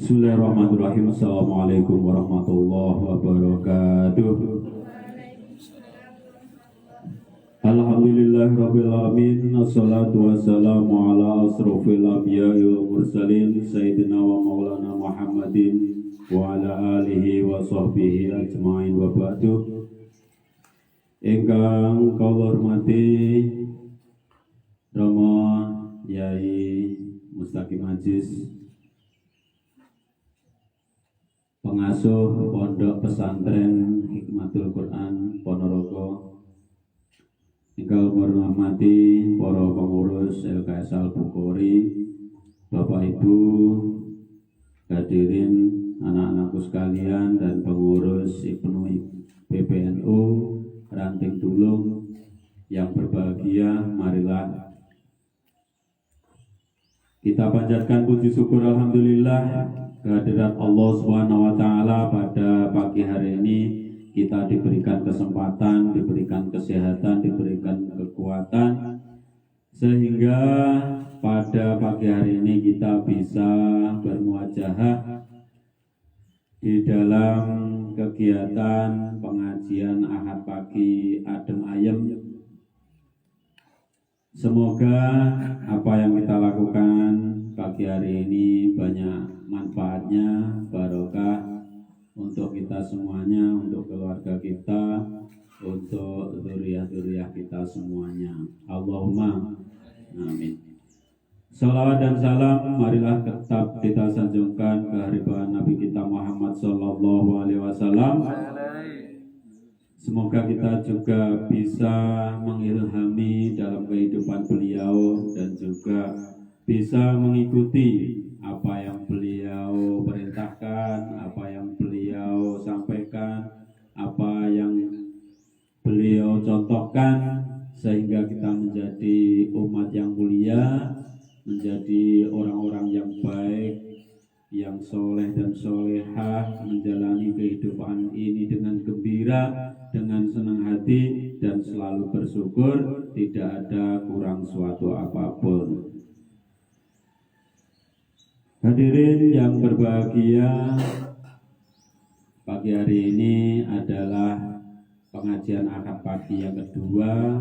Bismillahirrahmanirrahim. Assalamualaikum warahmatullahi wabarakatuh. Alhamdulillahirabbil alamin. Wassalatu wassalamu ala asrofil anbiya'i wal mursalin sayyidina wa maulana Muhammadin wa ala alihi wa sahbihi ajmain wa ba'du. Ingkang kula hormati Rama Yai Mustaqim Aziz, pengasuh Pondok Pesantren Hikmatul Quran Ponorogo, ingkang hormati para pengurus LKS Al-Bukhari, Bapak Ibu, hadirin anak-anakku sekalian dan pengurus Ibnu PBNU Ranting Tulung yang berbahagia, marilah kita panjatkan puji syukur alhamdulillah kehadirat Allah Subhanahu wa taala pada pagi hari ini. Kita diberikan kesempatan, diberikan kesehatan, diberikan kekuatan, sehingga pada pagi hari ini kita bisa bermuajahah di dalam kegiatan pengajian Ahad pagi adem ayem. Semoga apa yang kita lakukan pagi hari ini banyak manfaatnya, barokah untuk kita semuanya, untuk keluarga kita, untuk zuriat-zuriat kita semuanya. Allahumma amin. Salawat dan salam marilah tetap kita sanjungkan kehadiran Nabi kita Muhammad sallallahu alaihi wasallam. Semoga kita juga bisa mengilhami dalam kehidupan beliau dan juga bisa mengikuti apa yang beliau perintahkan, apa yang beliau sampaikan, apa yang beliau contohkan, sehingga kita menjadi umat yang mulia, menjadi orang-orang yang baik, yang soleh dan solehah, menjalani kehidupan ini dengan gembira, dengan senang hati, dan selalu bersyukur, tidak ada kurang suatu apapun. Hadirin yang berbahagia, pagi hari ini adalah pengajian Ahad pagi yang kedua,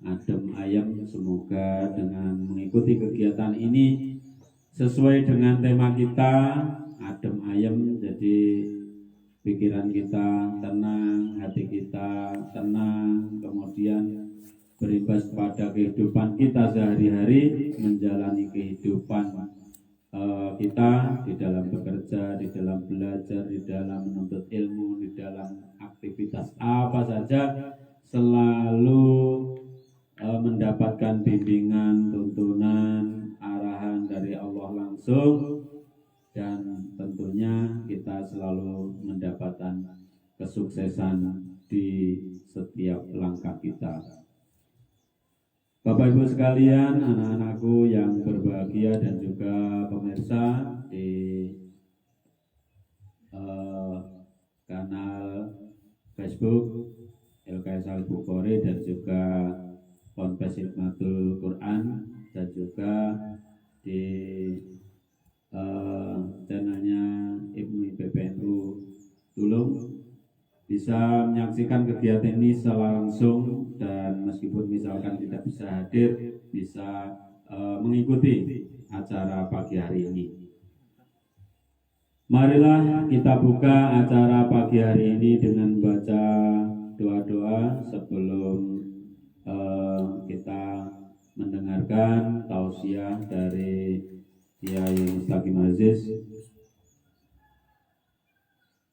adem ayem. Semoga dengan mengikuti kegiatan ini sesuai dengan tema kita, adem ayem, jadi pikiran kita tenang, hati kita tenang, kemudian berimbas pada kehidupan kita sehari-hari, menjalani kehidupan kita di dalam bekerja, di dalam belajar, di dalam menuntut ilmu, di dalam aktivitas apa saja, selalu mendapatkan bimbingan, tuntunan, arahan dari Allah langsung, dan tentunya kita selalu mendapatkan kesuksesan di setiap langkah kita. Bapak Ibu sekalian, anak-anakku yang berbahagia dan juga pemirsa di kanal Facebook LKS Al-Bukhari dan juga Ponpes Hikmatul Quran, dan juga di channelnya Ibnu PBNU Tulung, bisa menyaksikan kegiatan ini secara langsung, dan meskipun misalkan tidak bisa hadir, bisa mengikuti acara pagi hari ini. Marilah kita buka acara pagi hari ini dengan baca doa-doa sebelum kita mendengarkan tausiah dari Yai Mustaqim Aziz.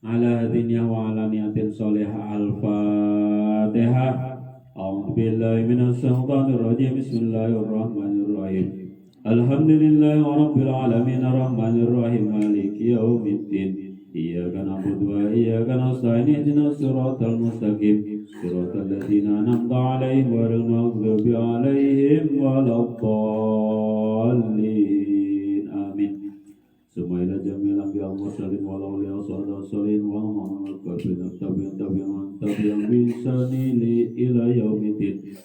Ala hadiniya wa ala niyatin solihah. Al-Fatihah. A'udzu billahi minas syaitonir rajim. Bismillahirrahmanirrahim. Alhamdulillahi rabbil alamin arrahmanir rahim maliki yaumiddin. Iyyaka na'budu wa iyyaka nasta'in ihdinas siratal mustaqim. Siratal ladzina an'amta 'alaihim ghairil maghdubi 'alaihim waladdallin. Amin. Sumaila jamilan bi al-mursalin wal awliya was-salihin wal mu'minin tabi'an bisani ila yaumiddin.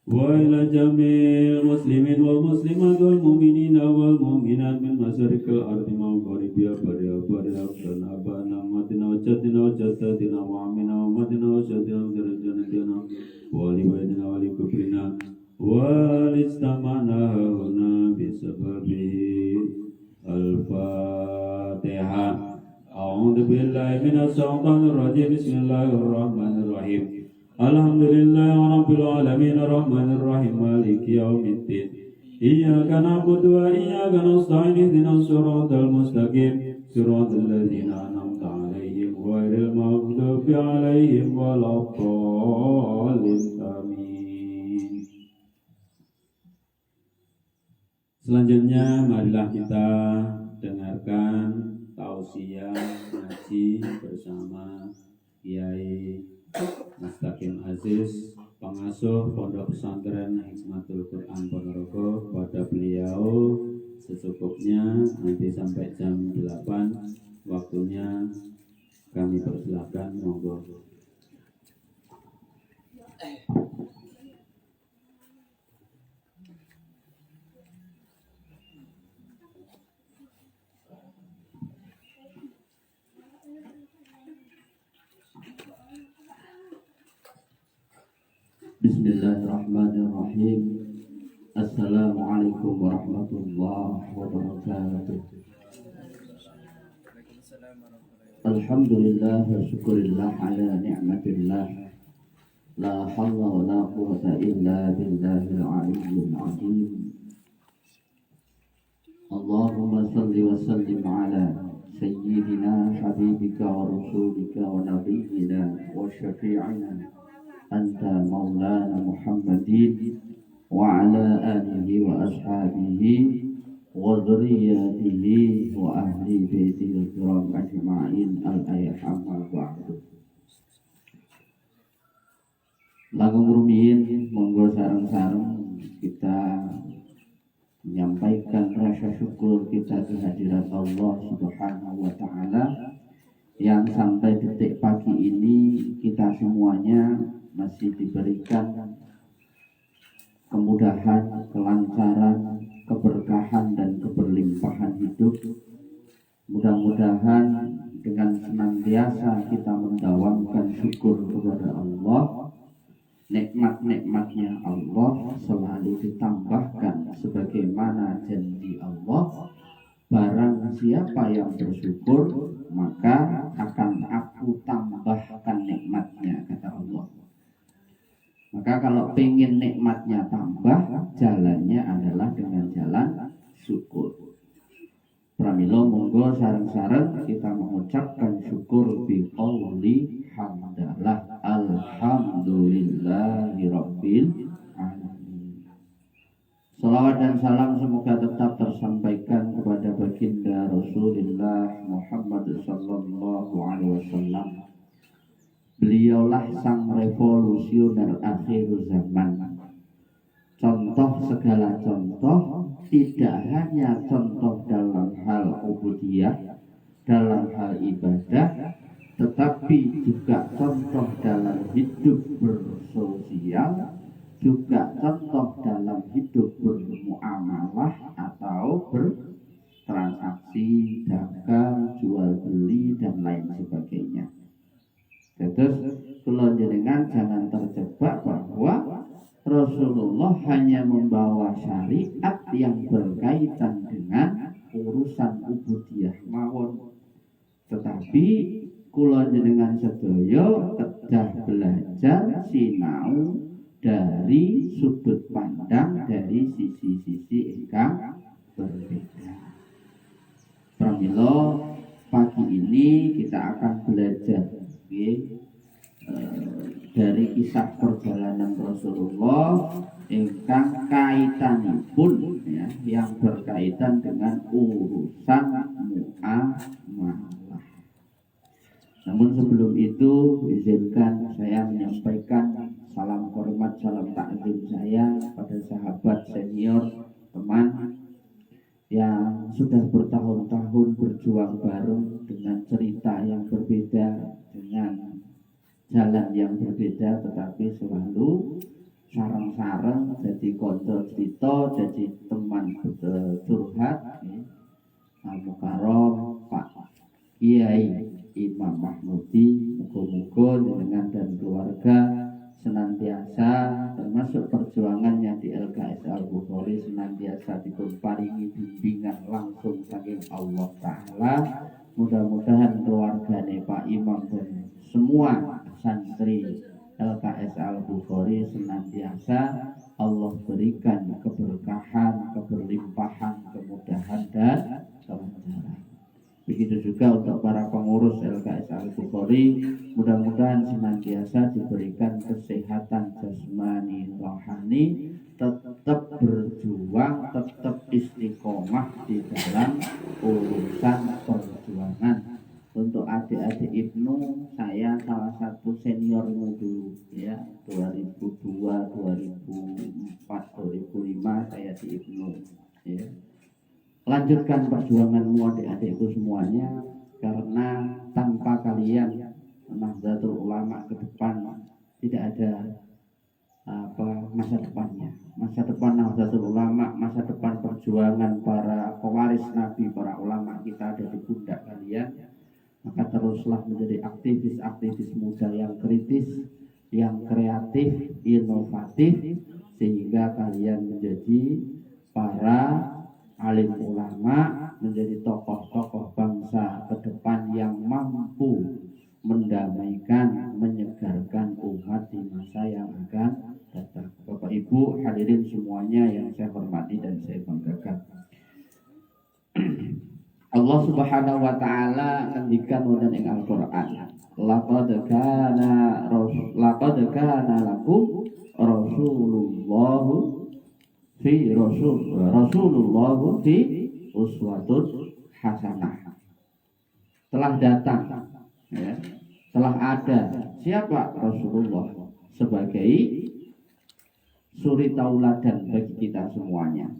Wa ila jami'il muslimin wal muslimat wal mu'minina wal mu'minat min masyariqil ardi maghribiha bariha dan abana matina jatina jatatina wa amina wa matina wa jatina darajana wa liwayna wa والاجتمعنا هنا بسببه الفاتحة. أعوذ بالله من الشيطان الرجيم. بسم الله الرحمن الرحيم. الحمد لله رب العالمين الرحمن الرحيم مالك يوم الدين. إياك نعبد وإياك نستعين اهدنا الصراط المستقيم صراط الذين أنعمت عليهم غير المغضوب عليهم ولا الضالين. آمين. Selanjutnya marilah kita dengarkan tausiah ngaji bersama Kiai Mustaqim Aziz, pengasuh Pondok Pesantren Hikmatul Quran Ponorogo. Pada beliau secukupnya, nanti sampai jam 8 waktunya kami persilahkan, monggo. Bismillahirrahmanirrahim. Assalamualaikum warahmatullahi wabarakatuh. Alhamdulillah wa syukurillah ala ni'matillah. La hawla wa la quwwata illa billahil aliyyil azim. Allahumma salli wa sallim ala sayyidina habibika wa rasulika wa nabiyyina wa syafi'ina anta maulana Muhammadin wa ala alihi wa ashabihi wa dzurriyyatihi wa ahli baitihi kiram ajma'in al-ayat amma ba'du. Langkung rumiyin monggo sareng-sareng kita menyampaikan rasa syukur kita kehadirat Allah Subhanahu wa taala yang sampai detik pagi ini kita semuanya masih diberikan kemudahan, kelancaran, keberkahan dan keberlimpahan hidup. Mudah-mudahan dengan senantiasa kita mendawamkan syukur kepada Allah, nikmat-nikmatnya Allah selalu ditambahkan sebagaimana janji Allah. Barang siapa yang bersyukur, maka akan aku tambahkan nikmatnya, kata Allah. Maka kalau pengen nikmatnya tambah, jalannya adalah dengan jalan syukur. Pramila monggo sareng-sareng kita mengucapkan syukur bi qouli hamdalah alhamdulillahi rabbil alamin. Salawat dan salam semoga tetap tersampaikan kepada baginda Rasulullah Muhammad sallallahu alaihi wasallam. Beliaulah sang revolusioner akhir zaman. Contoh segala contoh, tidak hanya contoh dalam hal ubudiyah, dalam hal ibadah, tetapi juga contoh dalam hidup bersosial, juga contoh dalam hidup bermuamalah atau bertransaksi, dagang, jual beli dan lain sebagainya. Terus kula jenengan jangan terjebak bahwa Rasulullah hanya membawa syariat yang berkaitan dengan urusan ubudiyah mawon. Tetapi kula jenengan sedaya kedah belajar sinau dari sudut pandang dari sisi-sisi ingkang berbeda. Pramila pagi ini kita akan belajar dari kisah perjalanan Rasulullah ingkang kaitanipun ya, yang berkaitan dengan urusan muamalah. Namun sebelum itu izinkan saya menyampaikan salam hormat, salam takzim saya pada sahabat senior, teman yang sudah bertahun-tahun berjuang bareng dengan cerita yang berbeda, dengan jalan yang berbeda, tetapi selalu sareng-sareng jadi konco cerita, jadi teman curhat. Al-Mukarram Pak Kiai Imam Mahmudi, muga-muga dengan dan keluarga senantiasa termasuk perjuangannya di Bukhari senantiasa dipun paringi bimbingan langsung saking Allah Ta'ala. Mudah-mudahan keluargane Pak Imam dan semua santri LKS Al Bukhari senantiasa Allah berikan keberkahan, keberlimpahan, kemudahan dan kelancaran. Begitu juga untuk para pengurus LKS Al Bukhari, mudah-mudahan senantiasa diberikan kesehatan jasmani rohani, tetap berjuang, tetap istiqomah di dalam urusan perjuangan. Untuk adik-adik Ibnu, saya salah satu seniormu dulu ya, 2002, 2004, 2005 saya di Ibnu ya. Lanjutkan perjuanganmu adik-adikku semuanya, karena tanpa kalian Nahdlatul Ulama ke depan tidak ada masa depannya. Masa depan Nahdlatul Ulama, masa depan perjuangan para pewaris Nabi, para ulama kita ada di pundak kalian. Maka teruslah menjadi aktivis-aktivis muda yang kritis, yang kreatif, inovatif, sehingga kalian menjadi para alim ulama, menjadi tokoh-tokoh bangsa ke depan yang mampu mendamaikan, menyegarkan umat di masa yang akan datang. Bapak Ibu hadirin semuanya yang saya hormati dan saya banggakan, Allah Subhanahu wa taala ngendikan wonten ing Al-Qur'an, laqad kana lakum Rasulullah fi uswatun hasanah. Telah datang ya, telah ada siapa? Rasulullah sebagai suri tauladan bagi kita semuanya.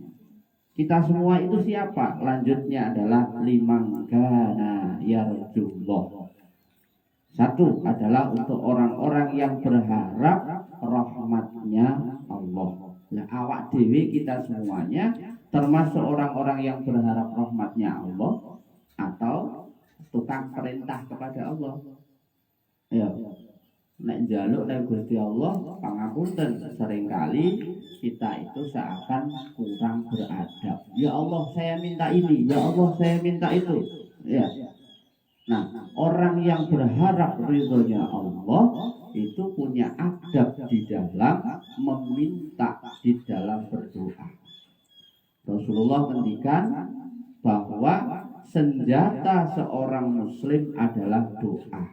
Kita semua itu siapa? Lanjutnya adalah liman kana yarjullah. Satu adalah untuk orang-orang yang berharap rahmatnya Allah. Nah, awak dewi kita semuanya termasuk orang-orang yang berharap rahmatnya Allah atau tukang perintah kepada Allah. Ya, nek njaluk nek Gusti Allah pangapunten, seringkali kita itu seakan kurang beradab. Ya Allah, saya minta ini, ya Allah, saya minta itu. Ya. Nah, orang yang berharap ridhonya Allah itu punya adab di dalam meminta, di dalam berdoa. Rasulullah menghentikan bahwa senjata seorang muslim adalah doa.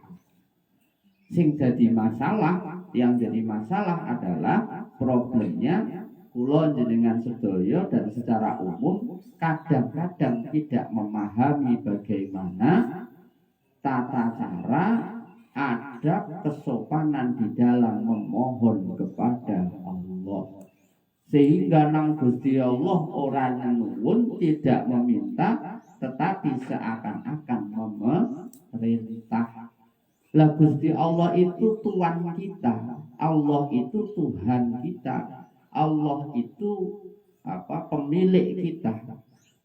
Yang jadi masalah adalah problemnya kula jenengan sedaya dan secara umum kadang-kadang tidak memahami bagaimana tata cara, adab, kesopanan di dalam memohon kepada Allah. Sehingga nang Gusti Allah orang nuwun tidak meminta, tetapi seakan-akan memerintah. Lah Gusti Allah itu Tuhan kita, Allah itu Tuhan kita, Allah itu pemilik kita.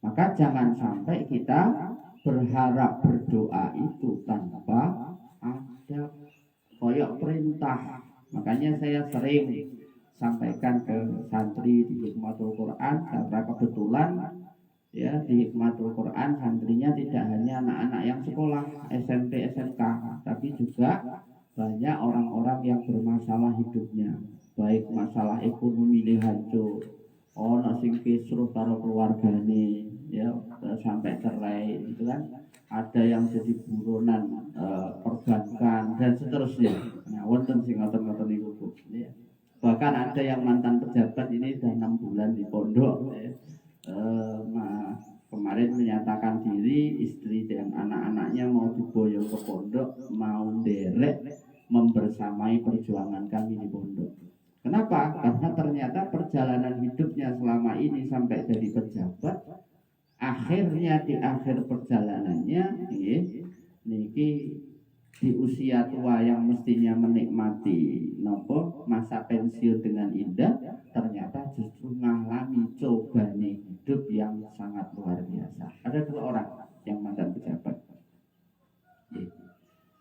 Maka jangan sampai kita berharap berdoa itu tanpa adab, koyok perintah. Makanya saya sering sampaikan ke santri di Hikmatul Quran, karena kebetulan ya di Hikmatul Quran santrinya tidak hanya anak-anak yang sekolah SMP, SMK, tapi juga banyak orang-orang yang bermasalah hidupnya, baik masalah ekonomi hancur, sing kisruh karo keluargane, ya sampai cerai gitu kan, ada yang jadi buronan perbankan dan seterusnya. Nah, wonten sing ngoten-ngoten niku Bu. Ya. Bahkan ada yang mantan pejabat ini sudah 6 bulan di pondok ya. Kemarin menyatakan diri, istri dan anak-anaknya mau diboyong ke pondok, mau derek membersamai perjuangan kami di pondok. Kenapa? Karena ternyata perjalanan hidupnya selama ini sampai jadi pejabat, akhirnya di akhir perjalanannya niki di usia tua yang mestinya menikmati masa pensiun dengan indah, ternyata justru mengalami cobaan hidup yang sangat luar biasa. Ada 2 orang yang mantan pejabat.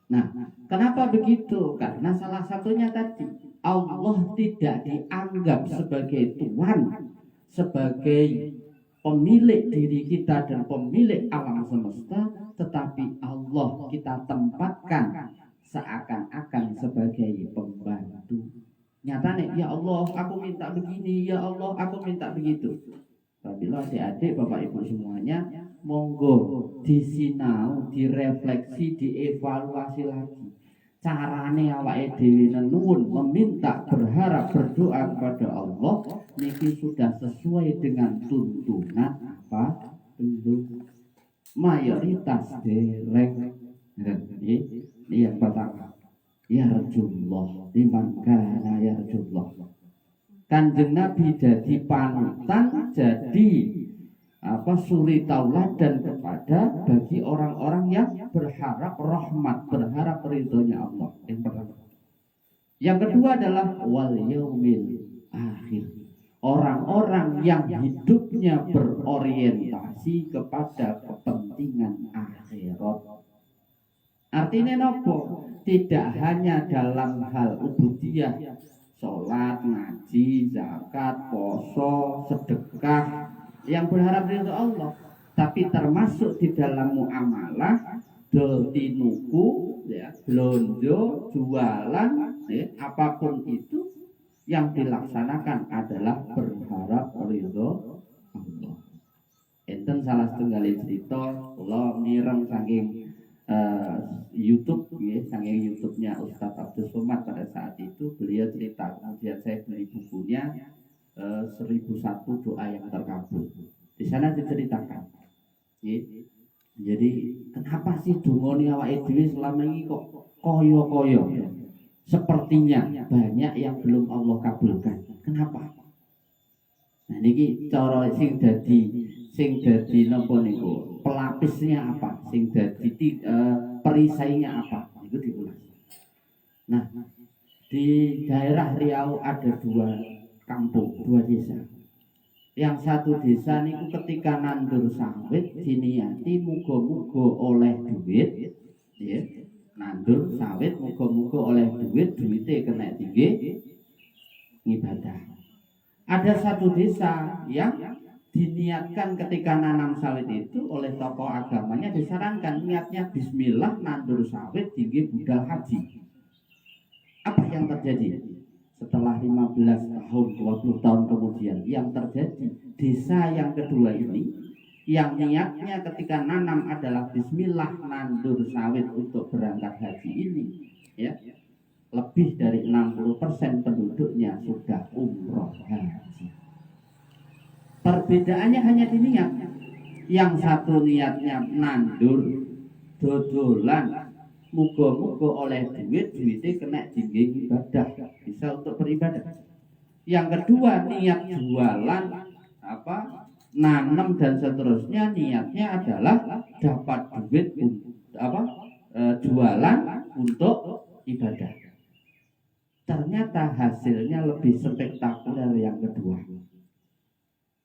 Nah, kenapa begitu? Karena salah satunya tadi, Allah tidak dianggap sebagai Tuhan sebagai pemilik diri kita dan pemilik alam semesta, tetapi Allah kita tempatkan seakan-akan sebagai pembantu. Nyatanya, ya Allah, aku minta begini, ya Allah, aku minta begitu. Tapi lo adik-adik, bapak ibu semuanya, monggo disinau, direfleksi, dievaluasi lagi. Carane awake dhewe nuwun, meminta, berharap, berdoa kepada Allah niki sudah sesuai dengan tuntunan apa belum? Mayoritas dereng. Ini yang pertama. Ya Rasulullah, liman kana ya Rasulullah. Kanjeng Nabi jadi panutan, jadi suri tauladan kepada bagi orang-orang yang berharap rahmat, berharap ridhonya Allah. Yang pertama. Yang kedua adalah wal yaumil akhir. Orang-orang yang hidupnya berorientasi kepada kepentingan akhirat. Artinya nopo? Tidak hanya dalam hal ubudiyah, sholat, ngaji, zakat, poso, sedekah yang berharap ridho Allah, tapi termasuk di dalam muamalah, dol tinuku, ya, belanja, jualan, ya, apapun itu yang dilaksanakan adalah berharap ridho Allah. Enten salah setunggal cerita, kula mireng saking YouTube, ya, saking YouTube-nya Ustadz Abdul Somad pada saat itu beliau cerita, kemudian saya beli bukunya 1001 doa yang terkabul. Di sana diceritakan, ya, jadi kenapa sih dungane awake dhewe selama ini kok koyo-koyo? Sepertinya banyak yang belum Allah kabulkan. Kenapa? Nah niki cara sing dadi napa niku? Pelapisnya apa? Sing dadi perisainya apa? Itu diulas. Nah, di daerah Riau ada dua kampung, dua desa. Yang satu desa niku ketika nandur sawit diniati muga-muga oleh duit, ya. Nandur sawit muga-muga oleh duit, duite kena tinggi ngibadah. Ada satu desa yang diniatkan ketika nanam sawit itu oleh tokoh agamanya disarankan niatnya bismillah nandur sawit tinggi budal haji. Apa yang terjadi? Setelah 15 tahun, 20 tahun kemudian yang terjadi, desa yang kedua ini yang niatnya ketika nanam adalah bismillah nandur sawit untuk berangkat haji ini, ya, lebih dari 60% penduduknya sudah umroh haji. Perbedaannya hanya di niat. Yang satu niatnya nandur, dodolan, muga-muga oleh duitnya kena tinggi ibadah, bisa untuk beribadah. Yang kedua niat jualan, nanam dan seterusnya, niatnya adalah dapat duit jualan untuk ibadah. Ternyata hasilnya lebih spektakuler yang kedua.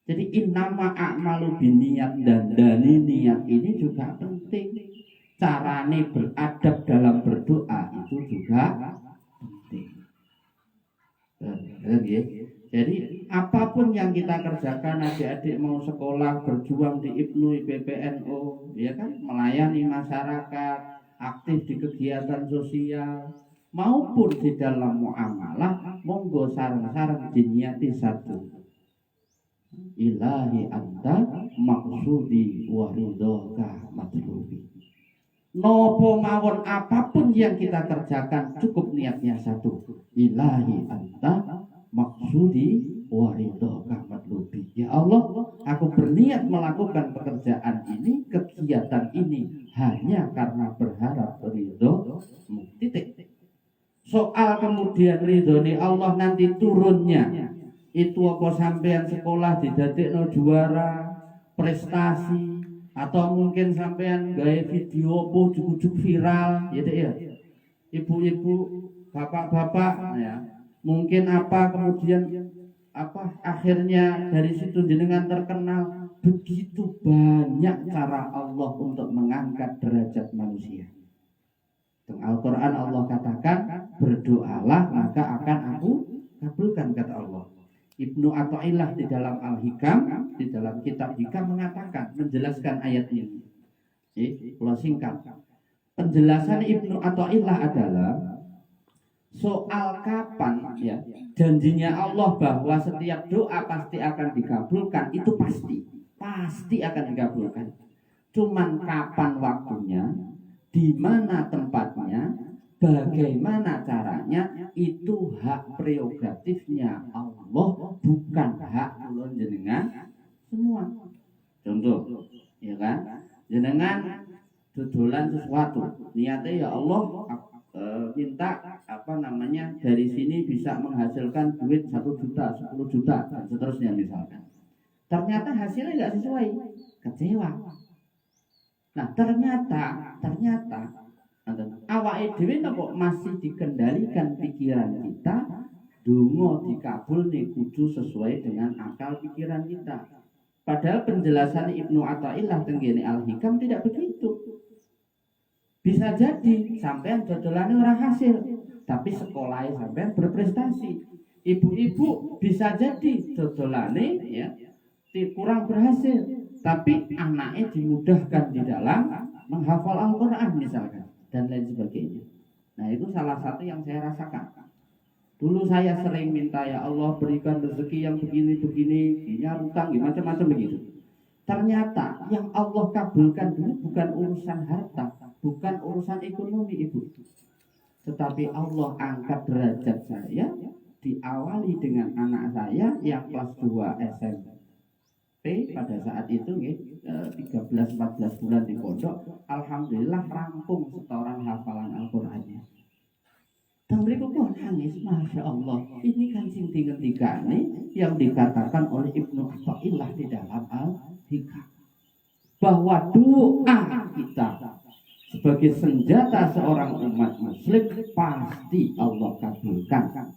Jadi innama a'malu binniat, dan dari niat ini juga penting. Carane beradab dalam berdoa itu juga penting. Jadi apapun yang kita kerjakan, adik-adik mau sekolah, berjuang di IPNU, IPPNU, ya kan, melayani masyarakat, aktif di kegiatan sosial, maupun di dalam muamalah, monggo sarang-sarang diniati satu. Ilahi anta maksudi wa ridhoka matlubi. Nopo mawon apapun yang kita kerjakan cukup niatnya satu. Ilahi anta maksudi wa ridhoka matlubi. Ya Allah, aku berniat melakukan pekerjaan ini, kegiatan ini hanya karena berharap ridho. Titik. Soal kemudian ridhone Allah nanti turunnya itu apa sampean sekolah didadekno juara, prestasi, atau mungkin sampean gawe video apa juk-juk viral, gitu ya. Ibu-ibu, bapak-bapak, ya. Mungkin kemudian akhirnya dari situ jenengan terkenal. Begitu banyak cara Allah untuk mengangkat derajat manusia. Dalam Al-Quran Allah katakan, berdoalah maka akan aku kabulkan, kata Allah. Ibnu Athaillah di dalam Al-Hikam, di dalam kitab Hikam mengatakan, menjelaskan ayat ini. Kalau singkat, penjelasan Ibnu Athaillah adalah soal kapan ya janjinya Allah bahwa setiap doa pasti akan dikabulkan, itu pasti akan dikabulkan. Cuman kapan waktunya, di mana tempatnya, bagaimana caranya, itu hak prerogatifnya Allah, bukan hak kula jenengan semua. Contoh, ya kan? Jenengan dodolan sesuatu, niatnya ya Allah minta dari sini bisa menghasilkan duit 1 juta, 10 juta dan seterusnya misalkan. Ternyata hasilnya nggak sesuai, kecewa. Nah ternyata awake dhewe kok masih dikendalikan pikiran kita, donga dikabulne kudu sesuai dengan akal pikiran kita. Padahal penjelasan Ibnu Athaillah tenggene Al-Hikam tidak begitu. Bisa jadi sampean dodolane ora hasil, tapi sekolahnya sampean berprestasi. Ibu-ibu bisa jadi dodolane ya kurang berhasil, tapi anaknya dimudahkan di dalam menghafal Al-Quran misalkan dan lain sebagainya. Nah itu salah satu yang saya rasakan. Dulu saya sering minta, ya Allah berikan rezeki yang begini-begini, punya utang, macam-macam begitu. Ternyata yang Allah kabulkan dulu bukan urusan harta, bukan urusan ekonomi ibu, tetapi Allah angkat derajat saya, diawali dengan anak saya yang kelas 2 SMP pada saat itu 13-14 bulan di pondok, alhamdulillah rampung setoran hafalan Al-Qur'annya. Dan mereka pun nangis, Masya Allah, ini kan sing ketiga yang dikatakan oleh Ibnu Athaillah di dalam Al-Hikam, bahwa doa kita sebagai senjata seorang umat muslim pasti Allah kabulkan.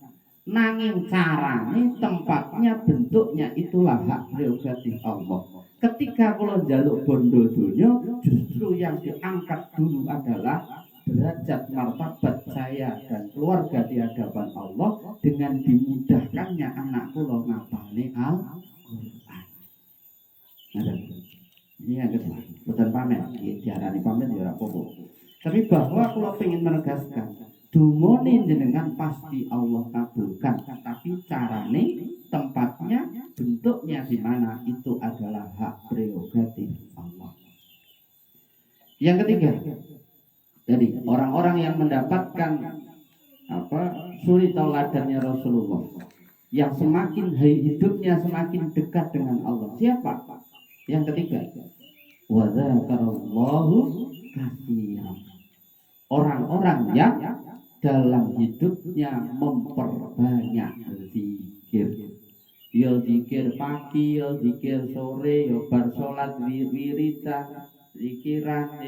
Nanging caranya, tempatnya, bentuknya itulah hak prerogatif Allah. Ketika kalau jaluk bondo dunia, justru yang diangkat dulu adalah derajat martabat saya dan keluarga di hadapan Allah dengan dimudahkannya anak kula ngapalne Al-Qur'an. Ini yang kedua, bukan pamer, diarani pamer ya ora apa-apa. Tapi bahwa kula pengen menegaskan, dumone jenengan pasti Allah kabulkan, tapi carane, tempatnya, bentuknya di mana itu adalah hak prerogatif Allah. Yang ketiga, jadi orang-orang yang mendapatkan suri tauladannya Rasulullah, yang semakin hidupnya semakin dekat dengan Allah, siapa? Yang ketiga, wa dzakarallahu katsiran. Orang-orang yang dalam hidupnya memperbanyak zikir. Ya zikir pagi, ya zikir sore, ya bar salat wiridan, zikiran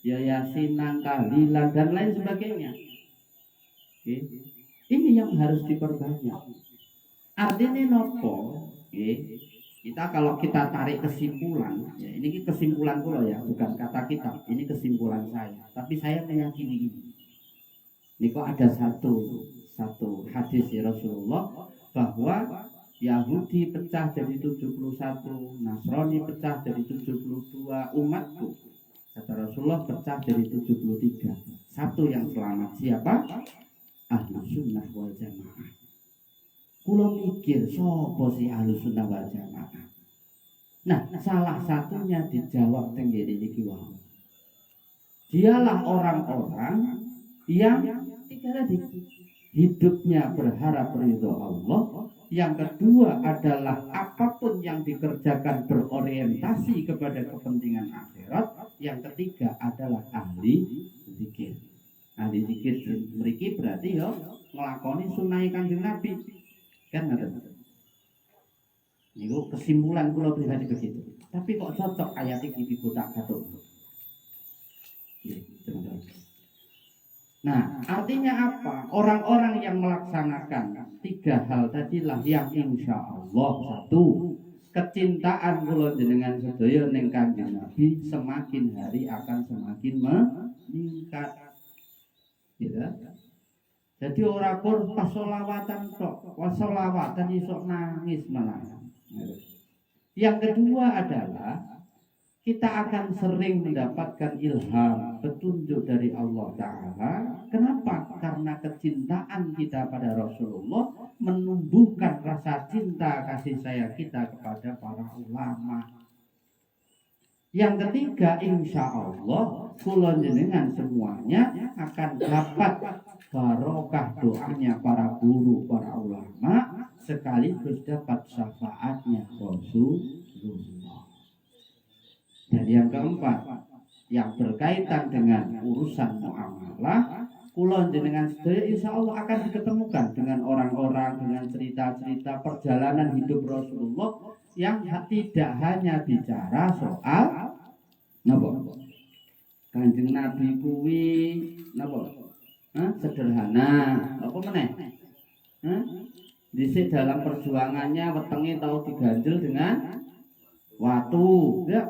ya yasinan, tahlilan dan lain sebagainya. Ini yang harus diperbanyak. Artinya nopo? Kita kalau kita tarik kesimpulan, ya ini kesimpulan pula ya, bukan kata kita, ini kesimpulan saya. Tapi saya meyakini ini. Ini kok ada satu hadis Rasulullah bahwa Yahudi pecah jadi 71, Nasrani pecah jadi 72, umatku kata Rasulullah pecah jadi 73. Satu yang selamat siapa? Ahlus Sunnah wal Jamaah. Kulo mikir sopo si Ahlus Sunnah wal Jamaah. Nah, salah satunya dijawab tenggene iki wae. Dialah orang-orang yang hidupnya berharap ridho Allah. Yang kedua adalah apapun yang dikerjakan berorientasi kepada kepentingan akhirat. Yang ketiga adalah ahli zikir. Ahli zikir mriki berarti yo nglakoni sunah Kanjeng Nabi. Kan ngoten. Niku kesimpulan kula pribadi begitu. Tapi kok cocok ayat iki digotak gathuk. Nah, artinya apa? Orang-orang yang melaksanakan 3 hal tadilah yang insya Allah, 1, kecintaan kula jenengan sedaya ning Kanjeng Nabi semakin hari akan semakin meningkat. Gitu. Jadi ora kur pas sholawatan tok, pas sholawatan iso nangis malah. Yang kedua adalah kita akan sering mendapatkan ilham, petunjuk dari Allah Ta'ala. Kenapa? Karena kecintaan kita pada Rasulullah menumbuhkan rasa cinta kasih sayang kita kepada para ulama. Yang ketiga, insya Allah kula jenengan semuanya akan dapat barokah doanya para guru, para ulama, sekaligus dapat syafaatnya Rasulullah. Dan yang keempat, yang berkaitan dengan urusan muamalah, kula jenengan sedaya insya Allah akan diketemukan dengan orang-orang, dengan cerita-cerita perjalanan hidup Rasulullah yang tidak hanya bicara soal napa? Kanjeng Nabi kuwi napa? Sederhana, apa meneh? Dhisik dalam perjuangannya wetenge tahu diganjel dengan watu, ya.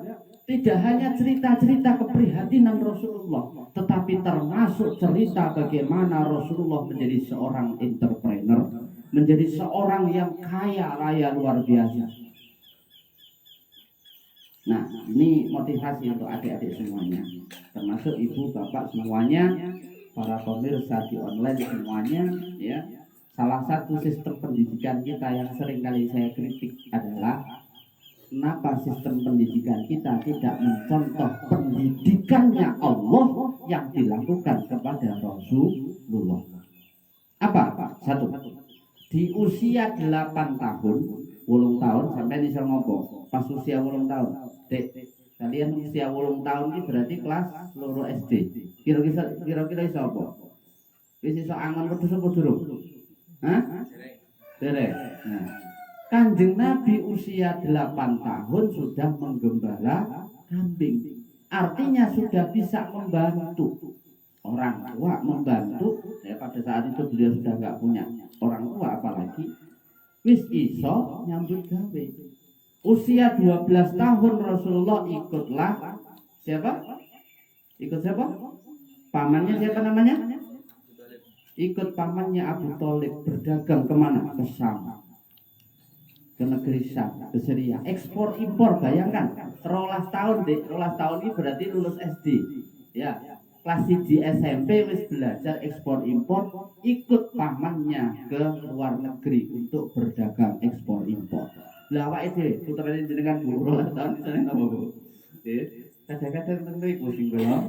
Tidak hanya cerita-cerita keprihatinan Rasulullah, tetapi termasuk cerita bagaimana Rasulullah menjadi seorang entrepreneur, menjadi seorang yang kaya raya luar biasa. Nah, ini motivasi untuk adik-adik semuanya, termasuk ibu, bapak semuanya, para pemirsa di online semuanya, ya. Salah satu sistem pendidikan kita yang sering kali saya kritik adalah kenapa sistem pendidikan kita tidak mencontoh pendidikannya Allah yang dilakukan kepada Rasulullah. Apa? Satu, di usia 8 tahun, 8 tahun sampai bisa ngopo. Pas usia 8 tahun, dek, kalian usia 8 tahun ini berarti kelas loro SD. Kira-kira iso apa? Wis iso angon wedhus apa durung? Hah? Derek. Nah, Kanjeng Nabi usia 8 tahun sudah menggembala kambing. Artinya sudah bisa membantu orang tua, membantu. Ya, pada saat itu beliau sudah nggak punya orang tua apalagi. Wis iso nyambut gawe. Usia 12 tahun Rasulullah ikutlah siapa? Ikut siapa? Pamannya siapa namanya? Ikut pamannya Abu Thalib berdagang kemana? Ke Syam, ke negeri Syam, ke Syria. Ekspor impor, bayangkan 13 tahun deh, 13 tahun ini berarti lulus SD. Ya, kelas di SMP wis belajar ekspor impor, ikut pamannya ke luar negeri untuk berdagang ekspor impor. Lah awake dhewe putrane jenengan Bu 13 tahun isane napa, Bu? Kadang-kadang tentu iku sing kula.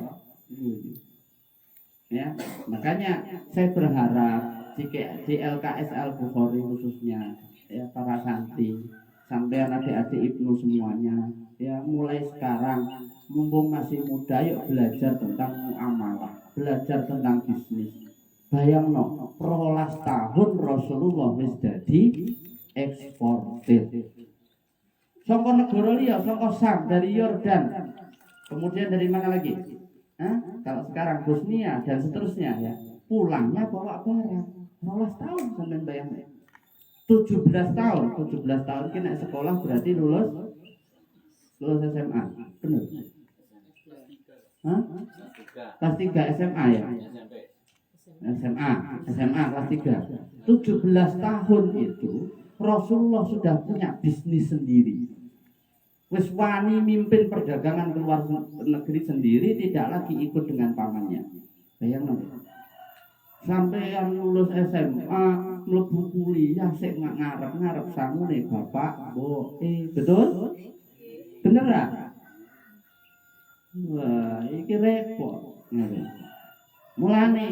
Ya, makanya saya berharap jika di LKS Al-Bukhari khususnya, ya, para santri sampai adik-adik Ibnu semuanya, ya, mulai sekarang mumpung masih muda, yuk belajar tentang muamalah, belajar tentang bisnis. Bayangno 13 tahun Rasulullah wis dadi eksportir. Saka negara liya, saka Syam, dari Yordan. Kemudian dari mana lagi? Kalau sekarang Bosnia dan seterusnya, ya, pulangnya bawa barang. 12 tahun sampai bayangnya. 17 tahun kena sekolah berarti lulus SMA. Benar? Kelas 3 SMA ya? SMA kelas 3. 17 tahun itu Rasulullah sudah punya bisnis sendiri. Wis wani mimpin perdagangan ke luar negeri sendiri, tidak lagi ikut dengan pamannya. Bayangkan. Sampai yang lulus SMA, mlebu kuliah sik ngarep-ngarep sangune bapak, mbok. Betul? Bener ah? Wah, iki repot. Mulane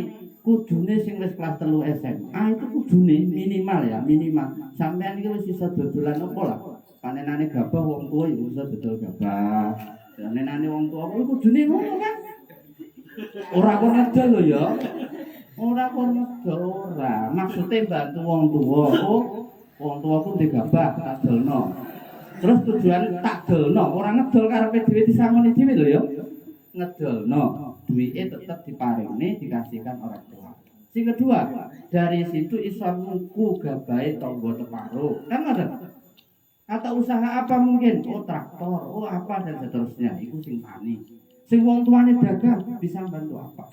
kudune sing wis kelas 3 SMA itu kudune minimal sampean iki wis iso dodolan opo lah. Panenane gabah wong tuwa ya iso dodol gabah. Panenane wong tuwa kudune ngono kan. Ora kok ngedol lho ya. Ora kok ngedol ora. Maksude bantu wong tuwa. Wong tuwaku ndek gabah tak dolno. Terus tujuan tak dolno, ora ngedol karepe dhewe disangoni dhewe lho ya. Ngedolno, duwike tetep diparingne dikasihkan orang tua. Sing kedua, dari situ iso nuku gabahe tangga teparo. Kan ada? Atau usaha apa mungkin? Oh traktor, oh apa dan seterusnya. Iku sing tani. Sing wong tuane dagang bisa bantu apa?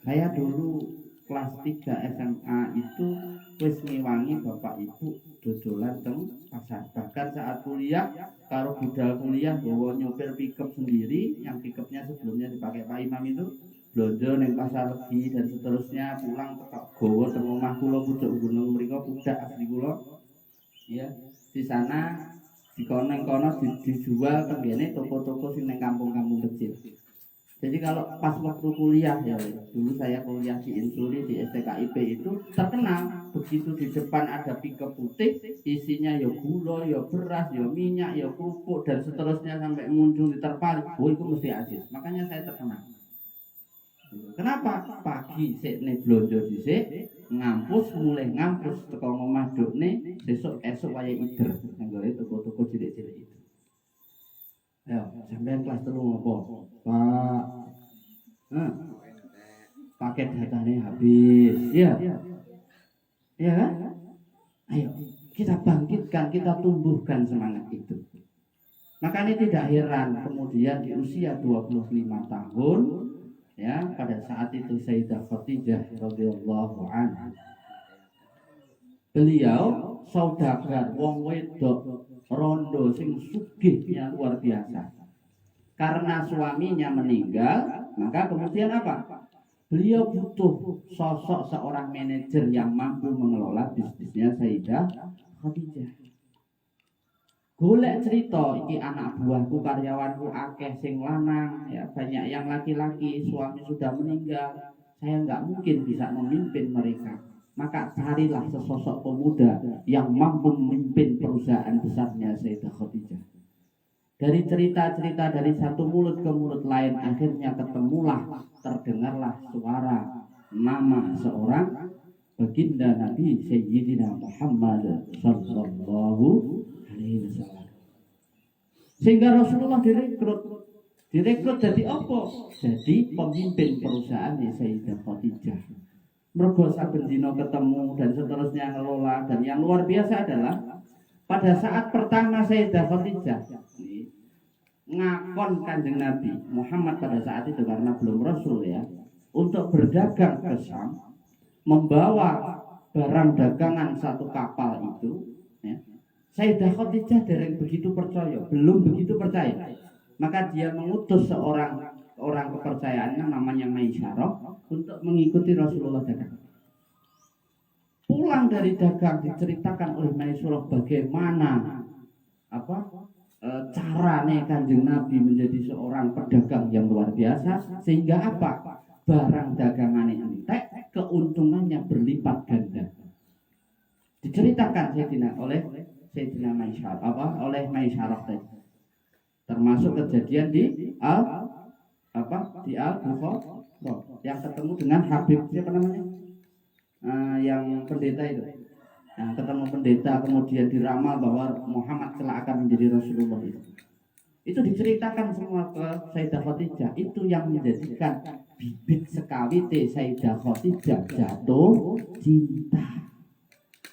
Saya dulu kelas 3 SMA itu wis ngewangi bapak ibu dodolan teng pasar. Bahkan saat kuliah, karo budal kuliah bawa nyopir pickup sendiri, yang pickupnya sebelumnya dipakai Pak Imam itu, blonjo neng pasar Legi dan seterusnya, pulang tekak gowo teng omah kula pucuk gunung mriku pudak asli kula. Ya, di sana di kono dijual tenggene toko-toko sing neng kampung-kampung kecil. Jadi kalau pas waktu kuliah ya, dulu saya kuliah di Insuri di STKIP itu terkenal begitu di depan ada pickup putih, isinya ya gula, ya beras, ya minyak, ya kerupuk dan seterusnya sampai muncul di terpal. Oh itu mesti asis. Makanya saya terkenal. Kenapa? Pagi sik ne blonjo dhisik, ngampus mulai ngampus teko omah dokne, esuk waya ider. Nggone toko-toko cilik-cilik itu. Ayo, sampean kelas 3 ngopo? Pak. Paket datanya habis. Iya. Iya kan? Ayo, kita bangkitkan, kita tumbuhkan semangat itu. Makanya tidak heran kemudian di usia 25 tahun ya, pada saat itu Sayyidah Khadijah radhiyallahu anha, beliau saudagar wong wedok rondo sing sugihnya luar biasa. Karena suaminya meninggal, maka kemudian apa? Beliau butuh sosok seorang manajer yang mampu mengelola bisnisnya Sayyidah Khadijah. Golek cerita iki anak buahku, karyawanku akeh sing lanang, ya banyak yang laki-laki, suami sudah meninggal. Saya nggak mungkin bisa memimpin mereka. Maka carilah sesosok pemuda yang mampu memimpin perusahaan besarnya Sayyidah Khadijah. Dari cerita-cerita dari satu mulut ke mulut lain, akhirnya ketemulah, terdengarlah suara nama seorang baginda Nabi Sayyidina Muhammad sallallahu alaihi wasallam. Sehingga Rasulullah direkrut jadi apa? Jadi pemimpin perusahaan Sayyidah Khadijah. Mergo saben dina ketemu dan seterusnya ngelola, dan yang luar biasa adalah pada saat pertama Sayyidah Khadijah ngakon Kanjeng Nabi Muhammad pada saat itu karena belum Rasul ya, untuk berdagang ke Syam, membawa barang dagangan satu kapal itu ya, Sayyidah Khadijah dereng begitu percaya, belum begitu percaya. Maka dia mengutus seorang orang kepercayaannya namanya Maisyarah untuk mengikuti Rasulullah dagang. Pulang dari dagang diceritakan oleh Maisyarah bagaimana carane Kanjeng Nabi menjadi seorang pedagang yang luar biasa, sehingga apa? Barang dagangannya entek, keuntungannya berlipat ganda. Diceritakan oleh Sayyidina Maisyarah, oleh Maisyarah tadi. Termasuk kejadian di Al-Bukhari yang ketemu dengan Habib, siapa namanya? Yang pendeta itu. Nah, ketemu pendeta kemudian diramal bahwa Muhammad kelak akan menjadi Rasulullah itu diceritakan semua ke Sayyidah Khadijah. Itu yang menjadikan bibit sekawite Sayyidah Khadijah jatuh cinta.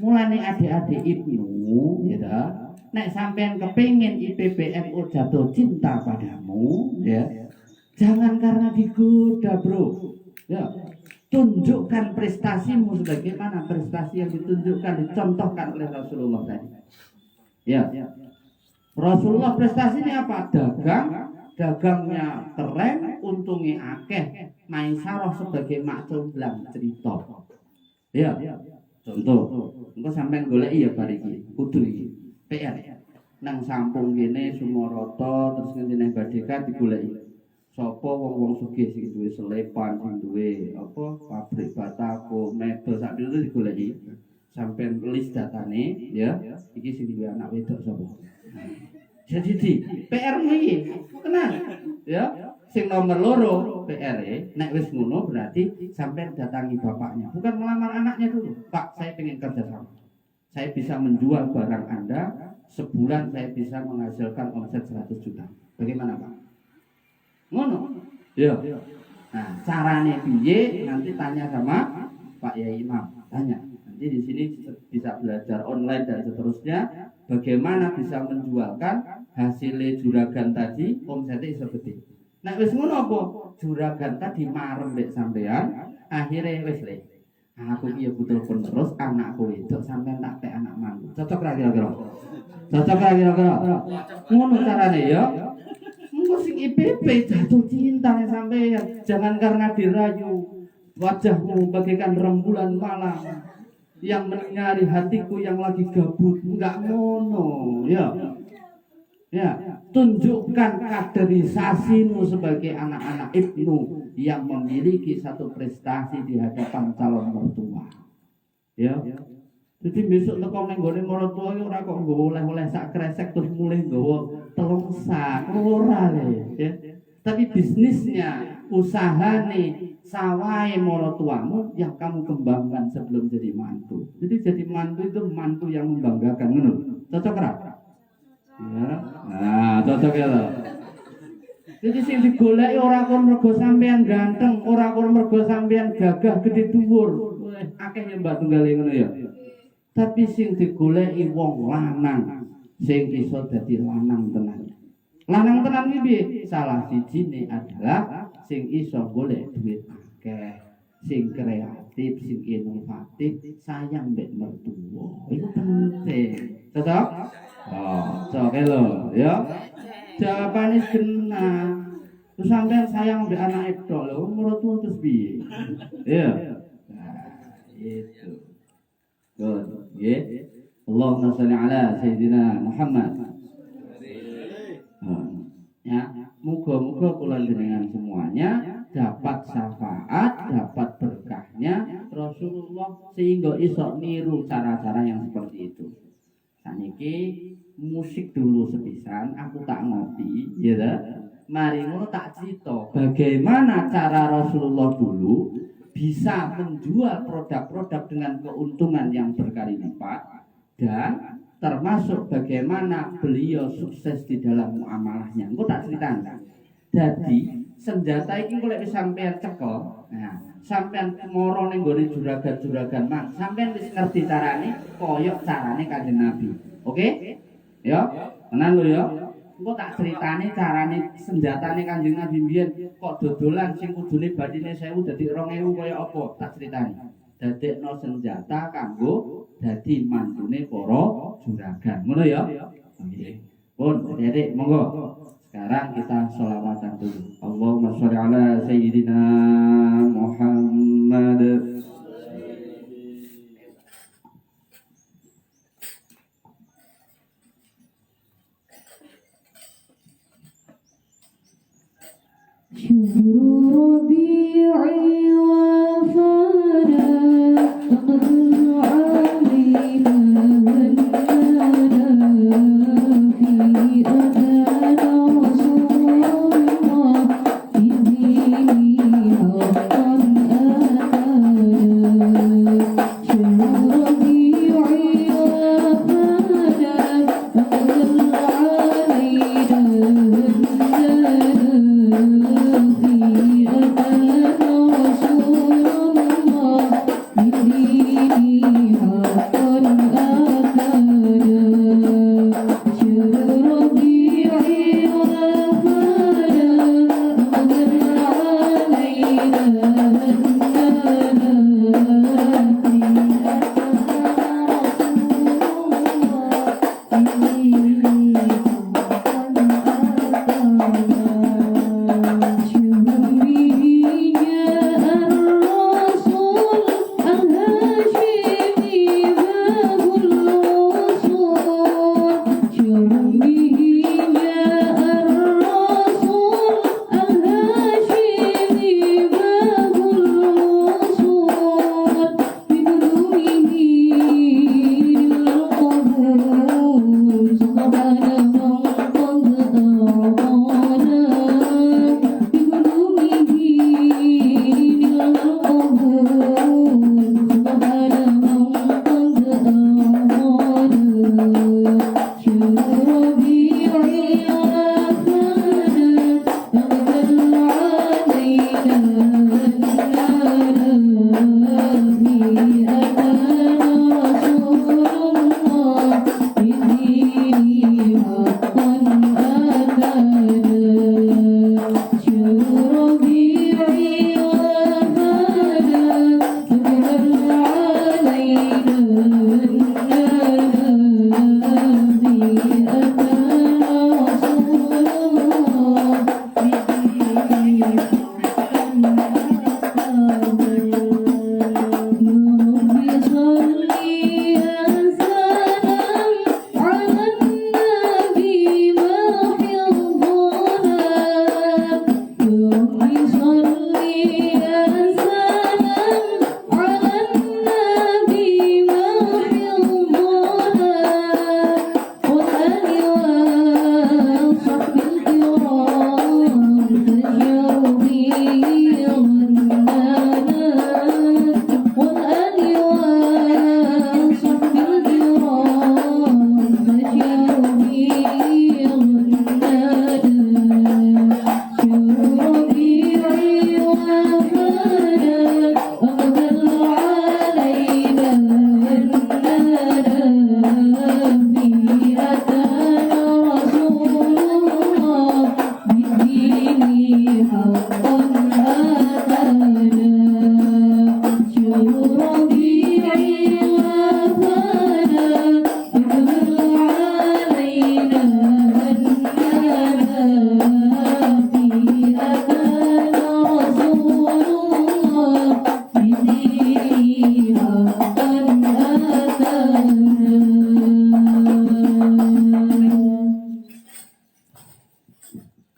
Mulane adik-adik Ibnu ya, nek sampean kepengin IPBNU jatuh cinta padamu ya, jangan karena digoda bro ya. Tunjukkan prestasimu sebagaimana prestasi yang ditunjukkan, dicontohkan oleh Rasulullah tadi. Ya, Rasulullah prestasinya apa? Dagangnya keren, untungnya akeh. Maisyarah sebagai makcublang cerita. Ya, contoh, engko sampean goleki ya bar iki, kudu iki. PR. Nang sampung kene Sumoroto terus ngene Badeka digoleki. Sapa wong-wong sugih sing duwe selepan, sing duwe pabrik batako, mebel sak itu digoleki. Sampeyan list datane ya. Iki sing duwe anak wedok sapa. Jadi di PR iki tenan ya. Sing nomor loro PR nek wis ngono berarti sampeyan datangi bapaknya. Bukan melamar anaknya dulu. Pak, saya pengen kerja sama. Saya bisa menjual barang Anda, sebulan saya bisa menghasilkan omset 100 juta. Bagaimana, Pak? Ngono. Ya. Nah, carane piye nanti tanya sama Pak Yai Imam. Tanya. Nanti di sini bisa belajar online dan seterusnya bagaimana bisa menjualkan hasil juragan tadi omsetnya iso gede. Nah, wis ngono apa? Juragan tadi marem mbek sampean, akhirnya wis le. Aku iya butuh penerus anakku itu sampai tak kayak anak mantu. Cocok ra kira-kira? Cocok ra kira-kira? Ngono carane ya. Engko sing IPP jatuh cinta sampai jangan karena dirayu wajahmu bagaikan rembulan malam yang menyinari hatiku yang lagi gabut. Enggak ngono ya. Ya, tunjukkan kaderisasimu sebagai anak-anak ibnu yang memiliki satu prestasi di hadapan calon mertua. Ya. Jadi besok teko ning gone mertua ora kok nggowo oleh-oleh sak kresek terus mulih nggowo telung sak ora le, ya. Tapi bisnisnya, usahane, sawahe mertuamu yang kamu kembangkan sebelum jadi mantu. Jadi jadi mantu itu mantu yang membanggakan ngono. Cocok ora? Ya. Nah, cocok ya lho. Jadi sing digoleki ora kon mergo sampean ganteng, ora kon mergo sampean gagah gede dhuwur. Akeh ya mbak tunggale ngono ya. Tapi sing digoleki wong lanang sing iso dadi lanang tenan. Lanang tenan iki piye? Salah sijine adalah sing iso golek duit akeh, sing kreatif, sing inovatif, sayang mbek mertua. Itu penting. Cocok? Oh, cocok lho, ya. Jawabane kena. Terus sampean sayang mbek anak itu lho, mertua terus piye? Iya. Nah, itu. Good. Ya. Allahumma shalli ala sayyidina Muhammad. Ya, moga-moga kula jenengan semuanya dapat syafaat, dapat berkahnya Rasulullah sehingga iso niru cara-cara yang seperti itu. Saniki musik dulu sepisan, aku tak ngopi, ya dah. Mari ngono tak cerita bagaimana cara Rasulullah dulu bisa menjual produk-produk dengan keuntungan yang berkali lipat dan termasuk bagaimana beliau sukses di dalam muamalahnya. Engko tak ceritakan. Jadi senjata iki kok lek sampean cekel, nah, sampean moro ning gone juragan-juragan mak, sampean wis ngerti carane koyok carane Kanjeng Nabi. Oke? Ya, tenan lho ya. Engko tak ceritane carane senjatane Kanjeng Nabi mbiyen kok dodolan sing kudune bathine 1000 dadi 2000 kaya apa? Tak ceritani. Dadekno senjata kanggo dadi mantune para juragan. Ngono ya? Nggih. Pun, Dedek, monggo. Sekarang kita sholawatan dulu. Allahumma sholli ala sayyidina Muhammad.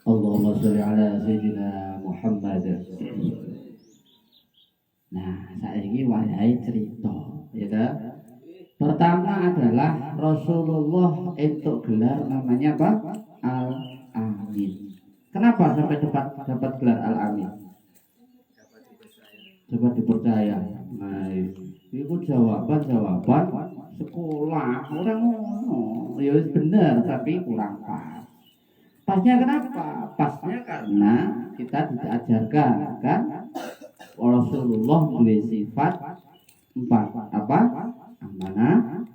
Allahumma sholli ala sayyidina Muhammad. Nah, saiki wayahe cerita, ya ta? Pertama adalah Rasulullah itu gelar namanya apa? Al-Amin. Kenapa sampai dapat gelar Al-Amin? Dapat dipercaya. Nah, itu jawaban sekolah orang ngono. Ya bener tapi kurang pas. Pasnya kenapa? Pasnya karena kita diajarkan kan Rasulullah memiliki sifat 4 apa? Amanah,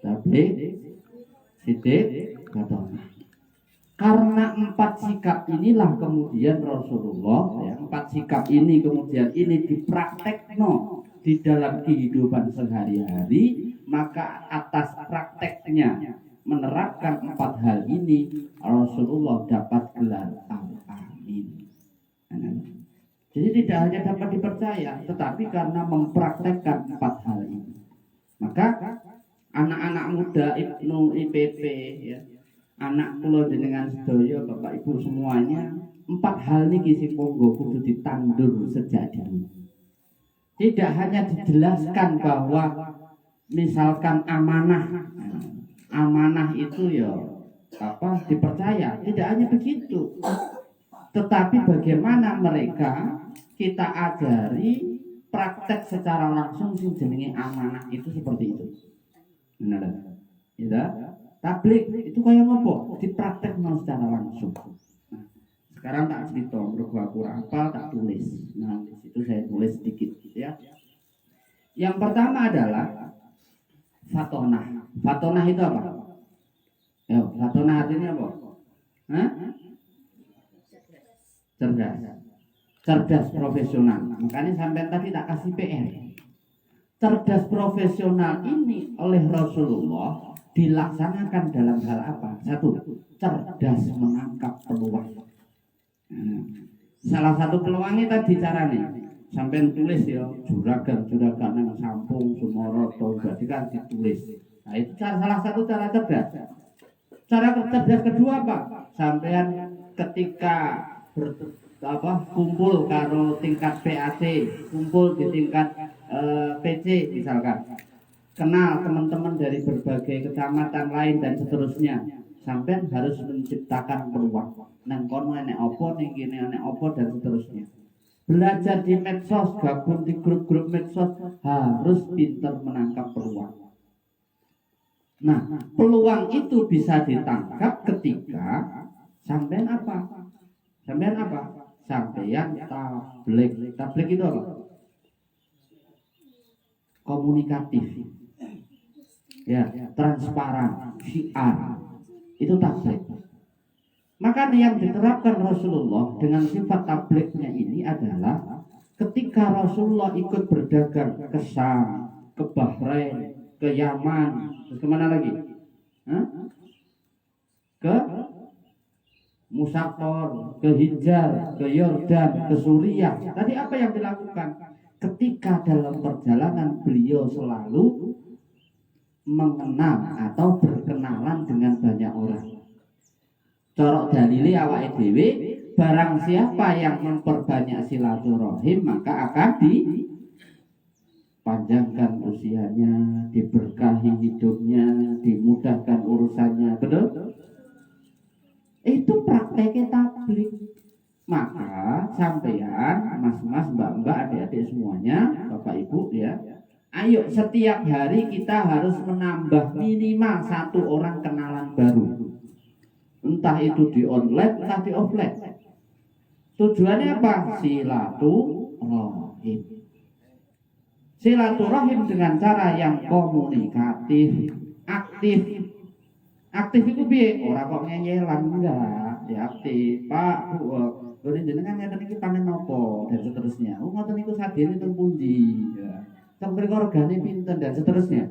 tabligh, siddiq, qatonah. Karena 4 sikap inilah kemudian Rasulullah ya, 4 sikap ini kemudian ini dipraktekno di dalam kehidupan sehari-hari, maka atas prakteknya menerapkan 4 hal ini Rasulullah dapat gelar Al-Amin. Jadi tidak hanya dapat dipercaya, tetapi karena mempraktekkan 4 hal ini, maka anak-anak muda Ibnu IPP ya, anak kula jenengan sedaya Bapak Ibu semuanya, 4 hal niki sing monggo kudu ditandur sejak dini. Tidak hanya dijelaskan bahwa misalkan amanah itu ya apa dipercaya, tidak hanya begitu, tetapi bagaimana mereka kita ajari praktek secara langsung sing jenenge amanah itu seperti itu. Benar ya? Tabligh itu kayak ngopo? Dipraktekno secara langsung. Nah, sekarang tak cerita, mergo aku hafal tak tulis. Nah, di situ saya tulis sedikit gitu ya. Yang pertama adalah fatonah. Fatonah itu apa? Ya, fatonah artinya apa? Hah? Cerdas profesional. Makanya sampai tadi tak kasih PR. Cerdas profesional ini oleh Rasulullah dilaksanakan dalam hal apa? 1, cerdas menangkap peluang. Salah satu peluangnya tadi caranya sampai tulis ya, juragan yang Sampung, Sumoroto, berarti kan ditulis. Nah itu salah satu cara cerdas. Cara cerdas kedua apa? Sampean ketika kumpul karo tingkat PAC, kumpul di tingkat PC misalkan, kenal teman-teman dari berbagai kecamatan lain dan seterusnya, sampai harus menciptakan peluang. Nang kono enek opo, ning kene enek opo dan seterusnya. Belajar di medsos, gabung di grup-grup medsos, harus pintar menangkap peluang. Nah, peluang itu bisa ditangkap ketika sampean apa? Sampean tabligh. Tabligh itu apa? Komunikatif. Ya, transparan, syiar. Itu tabligh. Maka yang diterapkan Rasulullah dengan sifat tablighnya ini adalah ketika Rasulullah ikut berdagang ke Syam, ke Bahrain, ke Yaman, terus kemana lagi? ke Musafir, ke Hijaz, ke Yordan, ke Suriah. Tadi apa yang dilakukan? Ketika dalam perjalanan beliau selalu mengenal atau berkenalan dengan banyak orang. Corok dalili awake dhewe, barang siapa yang memperbanyak silaturahim maka akan dipanjangkan usianya, diberkahi hidupnya, dimudahkan urusannya. Betul? Itu prakteknya tablik. Maka sampean, mas-mas, mbak-mbak, adik-adik semuanya, bapak ibu ya, ayo setiap hari kita harus menambah minimal 1 orang kenalan baru. Entah itu di online, entah di offline. Tujuannya apa? Silaturahim. Silaturahim dengan cara yang komunikatif, aktif. Aktif itu piye? Ora kok nyeyelan enggak, ya aktif. Pak, Bu, ini jenengan ngeten iki panen napa dan seterusnya. Oh, ngoten niku sadene teng pundi, ya. Teng mriko regane pinten dan seterusnya.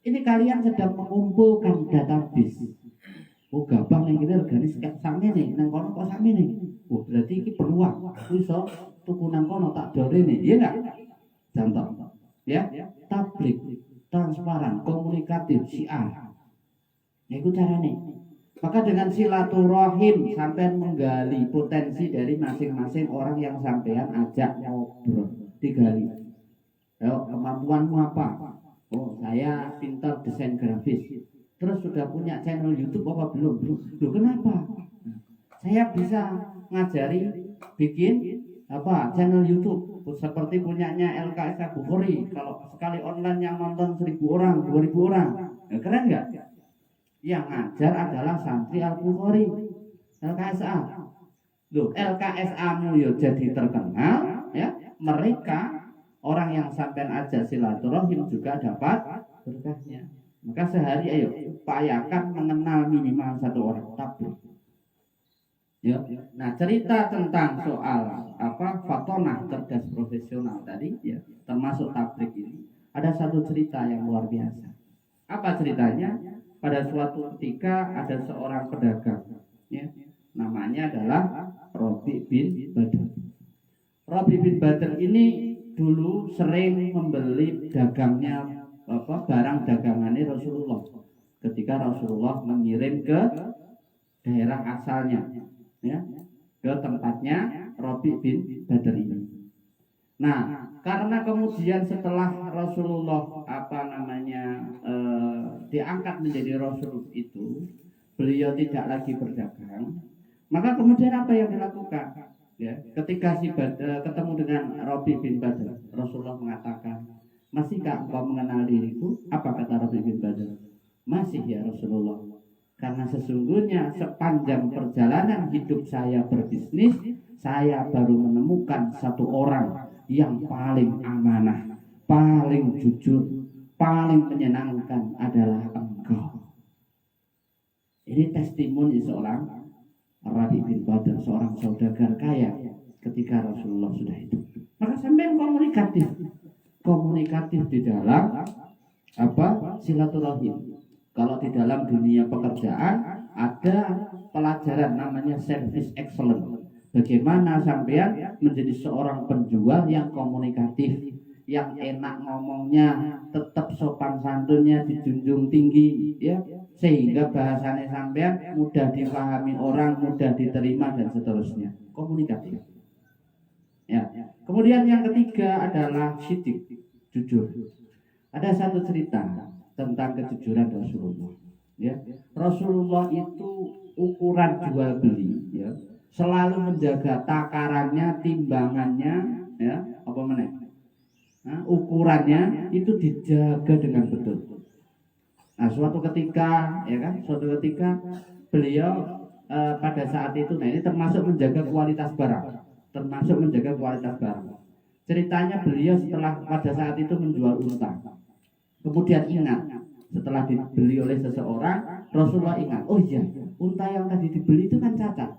Ini kalian sedang mengumpulkan database. Oh, gampang ning kene regane sakmene, nang kono kok sakmene. Oh, berarti iki peluang. Aku iso tuku nang kono tak dorene, iya enggak? Contoh. Ya, tablik, transparan, komunikatif, syiar. Ya itu caranya. Maka dengan silaturahim sampean menggali potensi dari masing-masing orang yang sampean ajak ngobrol, digali. Ayo, kemampuanmu apa? Oh, saya pintar desain grafis. Terus sudah punya channel YouTube apa belum? Loh, kenapa? Saya bisa ngajari bikin apa channel YouTube seperti punyanya LKS Bukhari. Kalau sekali online yang nonton 1.000 orang, 2.000 orang, ya, keren nggak? Yang ngajar adalah santri Al-Bukhari, LKSA. Loh, LKSA-mu ya jadi terkenal, ya. Mereka orang yang sampean ajak silaturahim juga dapat berkahnya. Maka sehari ayo upayakan mengenal minimal 1 orang tablik. Ya. Nah, cerita tentang soal apa fatonah cerdas profesional tadi ya, termasuk tablik ini, ada satu cerita yang luar biasa. Apa ceritanya? Pada suatu ketika ada seorang pedagang, ya, namanya adalah Rabi bin Badr. Rabi bin Badr ini dulu sering membeli dagangnya barang dagangannya Rasulullah. Ketika Rasulullah mengirim ke daerah asalnya, ya, ke tempatnya Rabi bin Badr ini. Nah, karena kemudian setelah Rasulullah diangkat menjadi Rasul itu, beliau tidak lagi berdagang. Maka kemudian apa yang dilakukan? Ya, ketika ketemu dengan Rabi bin Badr, Rasulullah mengatakan, masihkah engkau mengenal diriku? Apa kata Rabi bin Badr? Masih ya Rasulullah. Karena sesungguhnya sepanjang perjalanan hidup saya berbisnis, saya baru menemukan 1 orang yang paling amanah, paling jujur, paling menyenangkan adalah engkau. Ini testimoni seorang Rabi bin Badr, seorang saudagar kaya ketika Rasulullah sudah hidup. Maka sampai komunikatif di dalam silaturahim. Kalau di dalam dunia pekerjaan ada pelajaran namanya service excellence. Bagaimana sampean menjadi seorang penjual yang komunikatif, yang enak ngomongnya, tetap sopan santunnya dijunjung tinggi, ya, sehingga bahasanya sampean mudah dipahami orang, mudah diterima dan seterusnya. Komunikatif. Ya. Kemudian yang ketiga adalah sidik, jujur. Ada satu cerita tentang kejujuran Rasulullah. Ya. Rasulullah itu ukuran jual beli, ya, selalu menjaga takarannya, timbangannya, ya, ukurannya itu dijaga dengan betul. Nah, suatu ketika beliau pada saat itu, nah ini termasuk menjaga kualitas barang, Ceritanya beliau setelah pada saat itu menjual unta, kemudian ingat setelah dibeli oleh seseorang, Rasulullah ingat, oh iya, unta yang tadi dibeli itu kan cacat.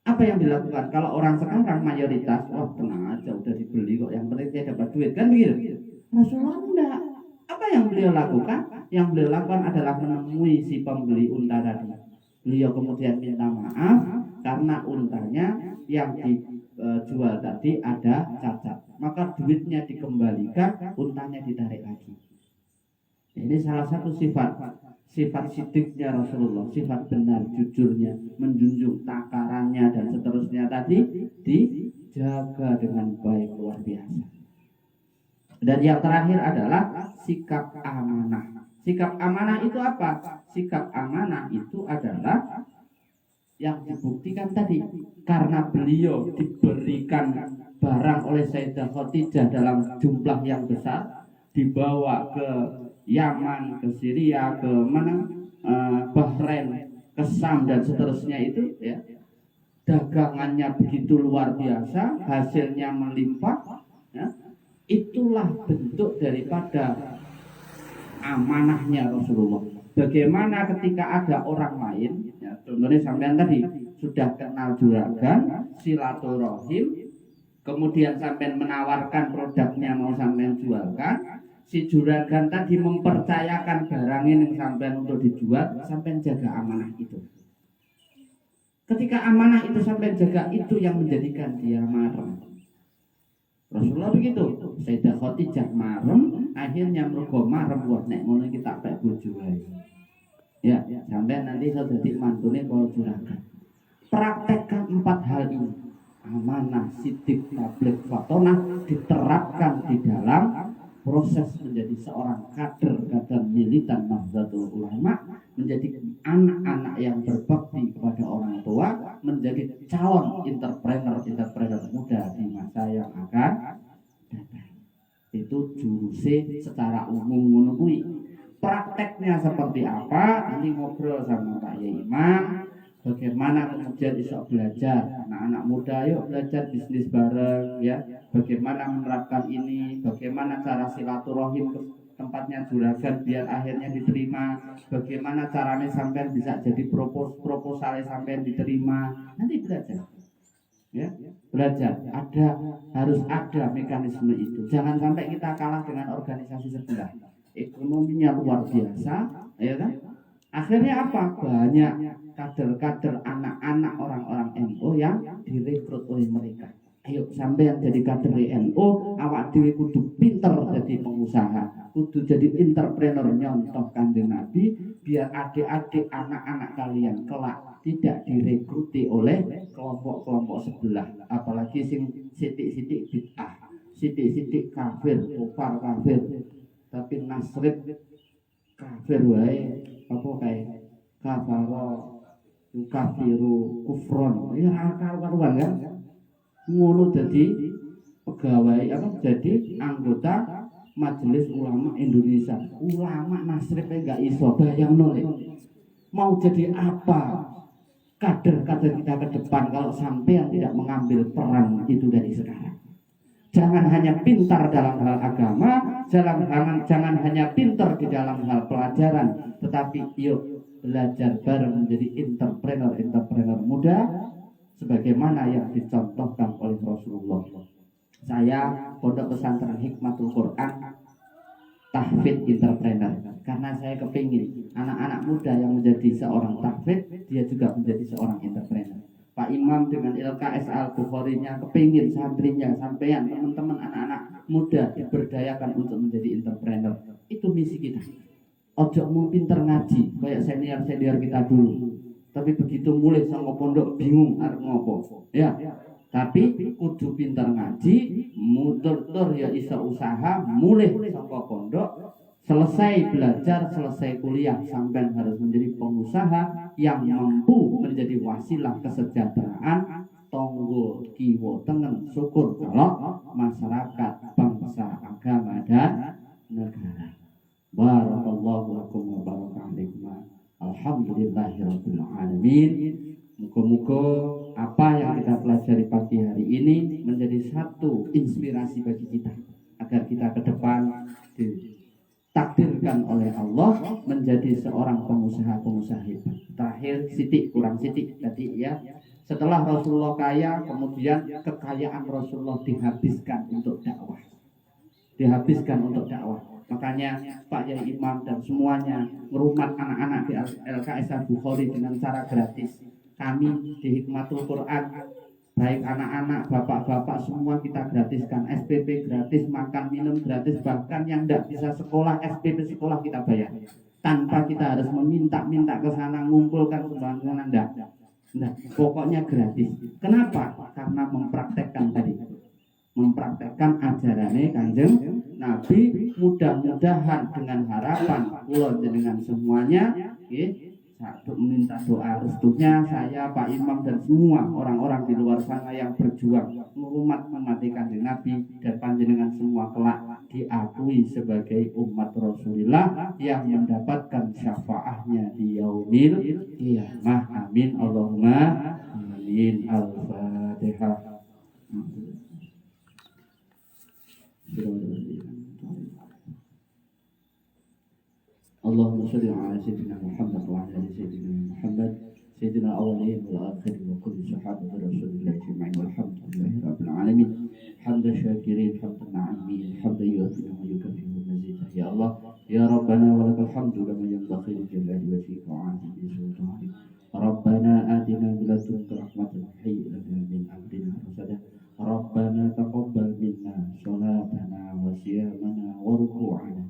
Apa yang dilakukan? Kalau orang sekarang mayoritas, oh tenang aja udah dibeli kok, yang penting saya dapat duit, kan begitu. Rasulullah enggak. Apa Apa yang beliau lakukan? Yang beliau lakukan adalah menemui si pembeli unta tadi. Beliau kemudian minta maaf karena untanya yang dijual tadi ada cacat. Maka duitnya dikembalikan, untanya ditarik lagi. Ini salah satu sifat sidiknya Rasulullah, sifat benar, jujurnya, menjunjung takarannya dan seterusnya tadi dijaga dengan baik, luar biasa. Dan yang terakhir adalah sikap amanah. Sikap amanah itu apa? Sikap amanah itu adalah yang dibuktikan tadi, karena beliau diberikan barang oleh Sayyidah Khadijah dalam jumlah yang besar, dibawa ke Yaman, ke Syria, ke mana, Bahrain, ke Sam dan seterusnya itu ya. Dagangannya begitu luar biasa, hasilnya melimpah ya. Itulah bentuk daripada amanahnya Rasulullah. Bagaimana ketika ada orang lain ya, contohnya sampean tadi sudah kenal juragan, silaturahim, kemudian sampean menawarkan produknya mau sampean jualkan, si juragan tadi mempercayakan barang ini sampean untuk dijual, sampean jaga amanah itu. Ketika amanah itu sampean jaga, itu yang menjadikan dia marem. Rasulullah begitu. Sayyidah Khadijah marem, akhirnya mergo marem buat nek ngono kita pek bojo wae. Ya, sampean nanti iso dadi mantune para juragan. Praktekkan 4 hal ini. Amanah, sidik, tabligh, fatonah diterapkan di dalam proses menjadi seorang kader militan Nahdlatul Ulama, menjadi anak-anak yang berbakti kepada orang tua, menjadi calon entrepreneur muda di masa yang akan datang. Itu jurusnya secara umum menunjukkan. Prakteknya seperti apa? Nanti ngobrol sama Pak Yai Imam. Bagaimana kemudian bisa belajar, anak-anak muda yuk belajar bisnis bareng ya. Bagaimana menerapkan ini, bagaimana cara silaturahim ke tempatnya juragan biar akhirnya diterima, bagaimana caranya sampai bisa jadi proposalnya sampai diterima. Nanti belajar ya, belajar. Harus ada mekanisme itu. Jangan sampai kita kalah dengan organisasi sebelah. Ekonominya luar biasa ya kan. Akhirnya apa? Banyak kader-kader anak-anak orang-orang NU yang direkrut oleh mereka. Ayo sampean jadi kader NU, awak dhewe kudu pinter jadi pengusaha, kudu jadi entrepreneur nyontoh Kanjeng Nabi, biar adik-adik anak-anak kalian kelak tidak direkruti oleh kelompok-kelompok sebelah, apalagi sing sitik-sitik bid'ah, sitik-sitik kafir, kafir, tapi nasrib kafir wae, apa kayak kafaro kafiru kufron ya karuan kan ngono jadi pegawai jadi anggota Majelis Ulama Indonesia, ulama nasrib enggak iso bayang noleh mau jadi apa kader-kader kita ke depan kalau sampai tidak mengambil peran itu dari sekarang. Jangan hanya pintar dalam hal agama, jangan hanya pintar di dalam hal pelajaran, tetapi yuk belajar bareng menjadi entrepreneur muda sebagaimana yang dicontohkan oleh Rasulullah. Saya pondok pesantren Hikmatul Quran tahfidz entrepreneur karena saya kepingin anak-anak muda yang menjadi seorang tahfidz dia juga menjadi seorang entrepreneur. Pak Imam dengan LKS Al-Bukharinya kepingin santrinya sampean teman-teman anak-anak muda diberdayakan untuk menjadi entrepreneur. Itu misi kita. Ojo mau pinter ngaji kayak senior kita dulu. Tapi begitu mulai sama pondok bingung arep ngopo. Ya. Tapi kudu pinter ngaji, muter-tur ya iso usaha, mulai sama pondok, selesai belajar, selesai kuliah, sampai harus menjadi pengusaha yang mampu menjadi wasilah kesejahteraan tonggo kiwo tengen syukur kalau masyarakat, bangsa, agama dan negara. Barakallahu lakum wa barakatuh. Alhamdulillahirabbil alamin. Muga-muga apa yang kita pelajari pagi hari ini menjadi satu inspirasi bagi kita agar kita ke depan ditakdirkan oleh Allah menjadi seorang pengusaha hebat. Terakhir kurang sidik tadi ya. Setelah Rasulullah kaya, kemudian kekayaan Rasulullah dihabiskan untuk dakwah. Makanya Pak Yai Imam dan semuanya merumat anak-anak di LKS Al-Bukhari dengan cara gratis. Kami di Hikmatul Quran, baik anak-anak, bapak-bapak, semua kita gratiskan. SPP gratis, makan minum gratis, bahkan yang tidak bisa sekolah, SPP sekolah kita bayar. Tanpa kita harus meminta-minta ke sana, mengumpulkan sumbangan, enggak. Nah, pokoknya gratis. Kenapa? Karena mempraktekkan tadi, mempraktekkan ajarannya Kanjeng Nabi. Mudah-mudahan dengan harapan kula jenengan semuanya, satu minta doa restunya saya, Pak Imam dan semua orang-orang di luar sana yang berjuang memati Kanjeng Nabi, dan panjenengan semua kelak diakui sebagai umat Rasulullah yang mendapatkan syafaatnya di yaumil qiyamah. Amin Allahumma amin. Al-Fatihah. Allahumma shalli ala sayyidina Muhammad wa ala ali sayyidina Muhammad sayyidina awwalin wal akhirin wa kulli sahabati Rasulillah ajma'in walhamdulillahi rabbil alamin. Hamdan syakirin, hamdan na'imin, hamdan yu'afina wa yukafiru mazidah. Ya Allah, ya Rabbana wa lakal hamdu kama yanbaghi li jalali wajhika wa 'azimi sultanik. Rabbana atina min ladunka rahmatan wa hayyi lana min amrina rashada. Rabbana taqabbal minna salatana wa siyamana wa ruku'ana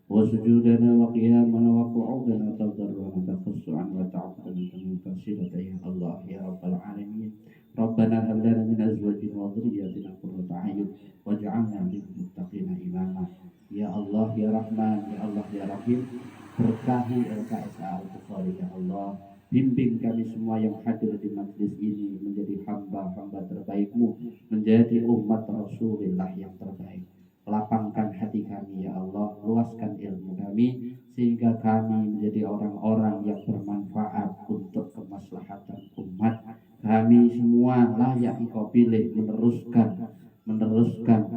wa sujudana wa qiyamana wa qu'udana tadarrana taqassu'an wa ta'abbudana min kasilata ya Allah ya Rabbal alamin. Rabbana hab lana min azwajina wa dhurriyyatina qurrata a'yun waj'alna lil muttaqina imama. Ya Allah ya Rahman, ya Allah ya Rahim, berkahi LKS Al-Bukhari ya Allah. Bimbing kami semua yang hadir di majlis ini menjadi hamba-hamba terbaik-Mu, menjadi umat Rasulullah yang terbaik. Lapangkan hati kami ya Allah, luaskan ilmu kami sehingga kami menjadi orang-orang yang bermanfaat untuk kemaslahatan umat. Kami semua layak Engkau pilih meneruskan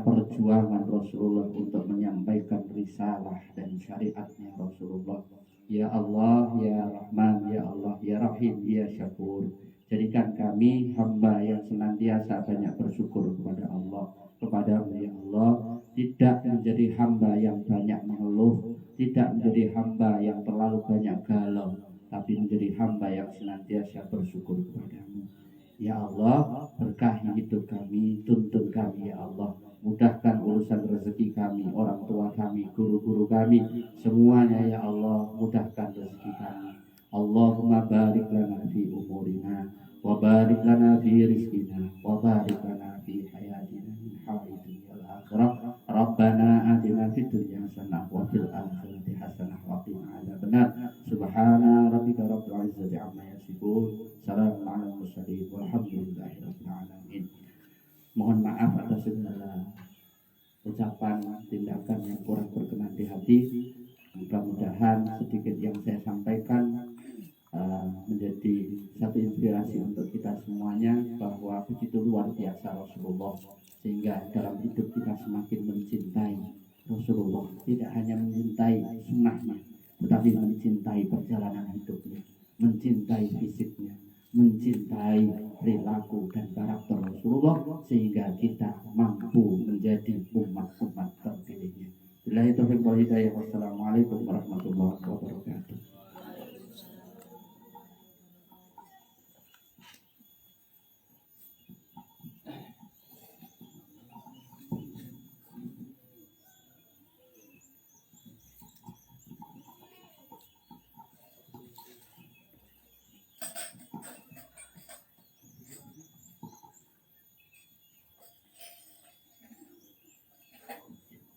perjuangan Rasulullah untuk menyampaikan risalah dan syariatnya Rasulullah. Ya Allah, ya Rahman, ya Allah, ya Rahim, ya Syakur. Jadikan kami hamba yang senantiasa banyak bersyukur kepada Allah, kepadamu ya Allah. Tidak menjadi hamba yang banyak mengeluh, tidak menjadi hamba yang terlalu banyak galau, tapi menjadi hamba yang senantiasa bersyukur kepadamu. Ya Allah, berkahi hidup kami, tuntun kami ya Allah. Mudahkan urusan rezeki kami, orang tua kami, guru-guru kami, semuanya ya Allah, mudahkan rezeki kami. Allahumma barik lana fi umurina, wa barik lana fi rizkina, wa barik lana fi hayatina min hawaidin wal akhirah. Rabbana atina fid dunya hasanah wa fil akhirati hasanah wa qina adzabannar. Subhana rabbika rabbil izzati amma yasifun. Salamun alal mursalin walhamdulillahi rabbil alamin. Mohon maaf atas segala ucapan, tindakan yang kurang berkenan di hati. Mudah-mudahan sedikit yang saya sampaikan menjadi satu inspirasi untuk kita semuanya, bahwa begitu luar biasa Rasulullah, sehingga dalam hidup kita semakin mencintai Rasulullah. Tidak hanya mencintai sunnahnya, tetapi mencintai perjalanan hidupnya, mencintai fisiknya, mencintai perilaku dan karakter Rasulullah, sehingga kita mampu menjadi umat-umat terpilihnya. Billahi taufiq wal hidayah. Wassalamualaikum warahmatullahi wabarakatuh.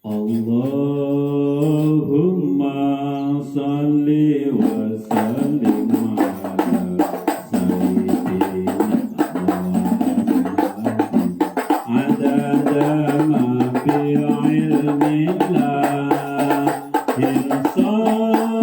Allahumma salli wa sallim ala sayyidina Muhammadin adada ma fi ilmillah salatan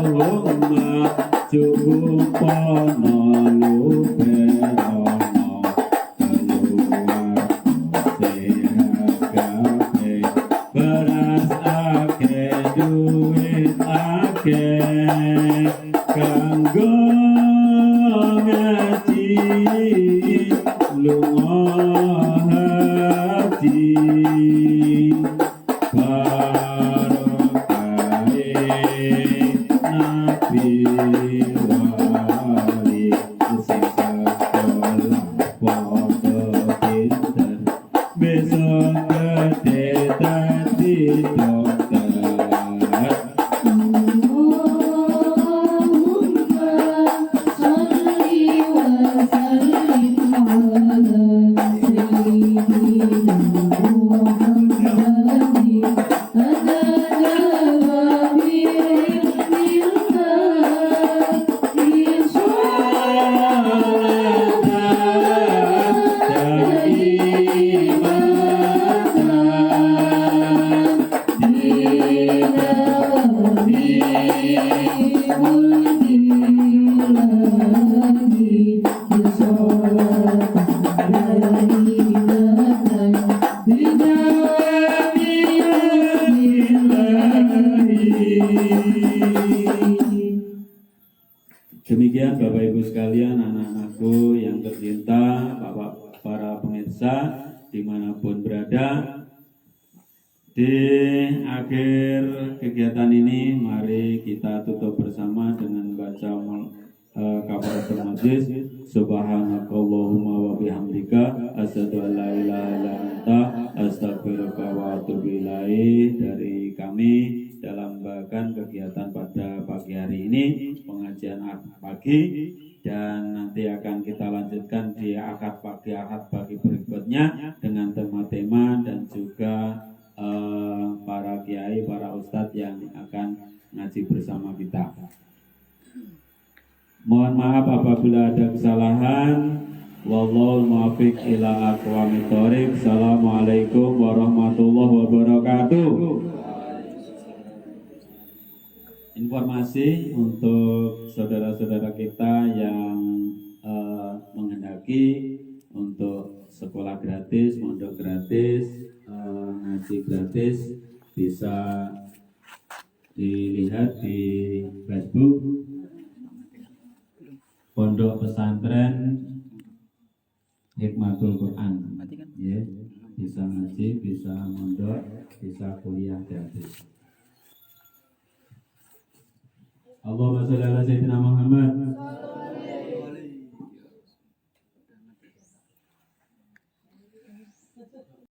Allahumma cukupono luberono keluar sehat kabeh beras akeh duit akeh kanggo ngaji lunga haji barokahe nabi wali sing sekolah padha pinter besok gede dadi dokter. Demikian Bapak Ibu sekalian, anak-anakku yang tercinta, Bapak para pemirsa dimanapun berada. Di akhir kegiatan ini, mari kita tutup bersama dengan baca kafaratul majlis. Subhanakallahumma wa bihamdika asyhadu an la ilaha illa anta astaghfiruka wa atubu ilaik. Dari kami dalam bahkan kegiatan pada pagi hari ini, pengajian pagi, dan nanti akan kita lanjutkan di akad pagi berikutnya dengan tema-tema dan juga para kiai, para ustadz yang akan ngaji bersama kita. Mohon maaf apabila ada kesalahan. Wallahul muwaffiq ila aqwamit thoriq. Assalamualaikum warahmatullahi wabarakatuh. Informasi untuk saudara-saudara kita yang menghendaki untuk sekolah gratis, mondok gratis, ngaji gratis, bisa dilihat di Facebook Pondok Pesantren Hikmatul Quran. Ya, bisa ngaji, bisa mondok, bisa kuliah gratis. Allahumma sholli ala sayyidina Muhammad.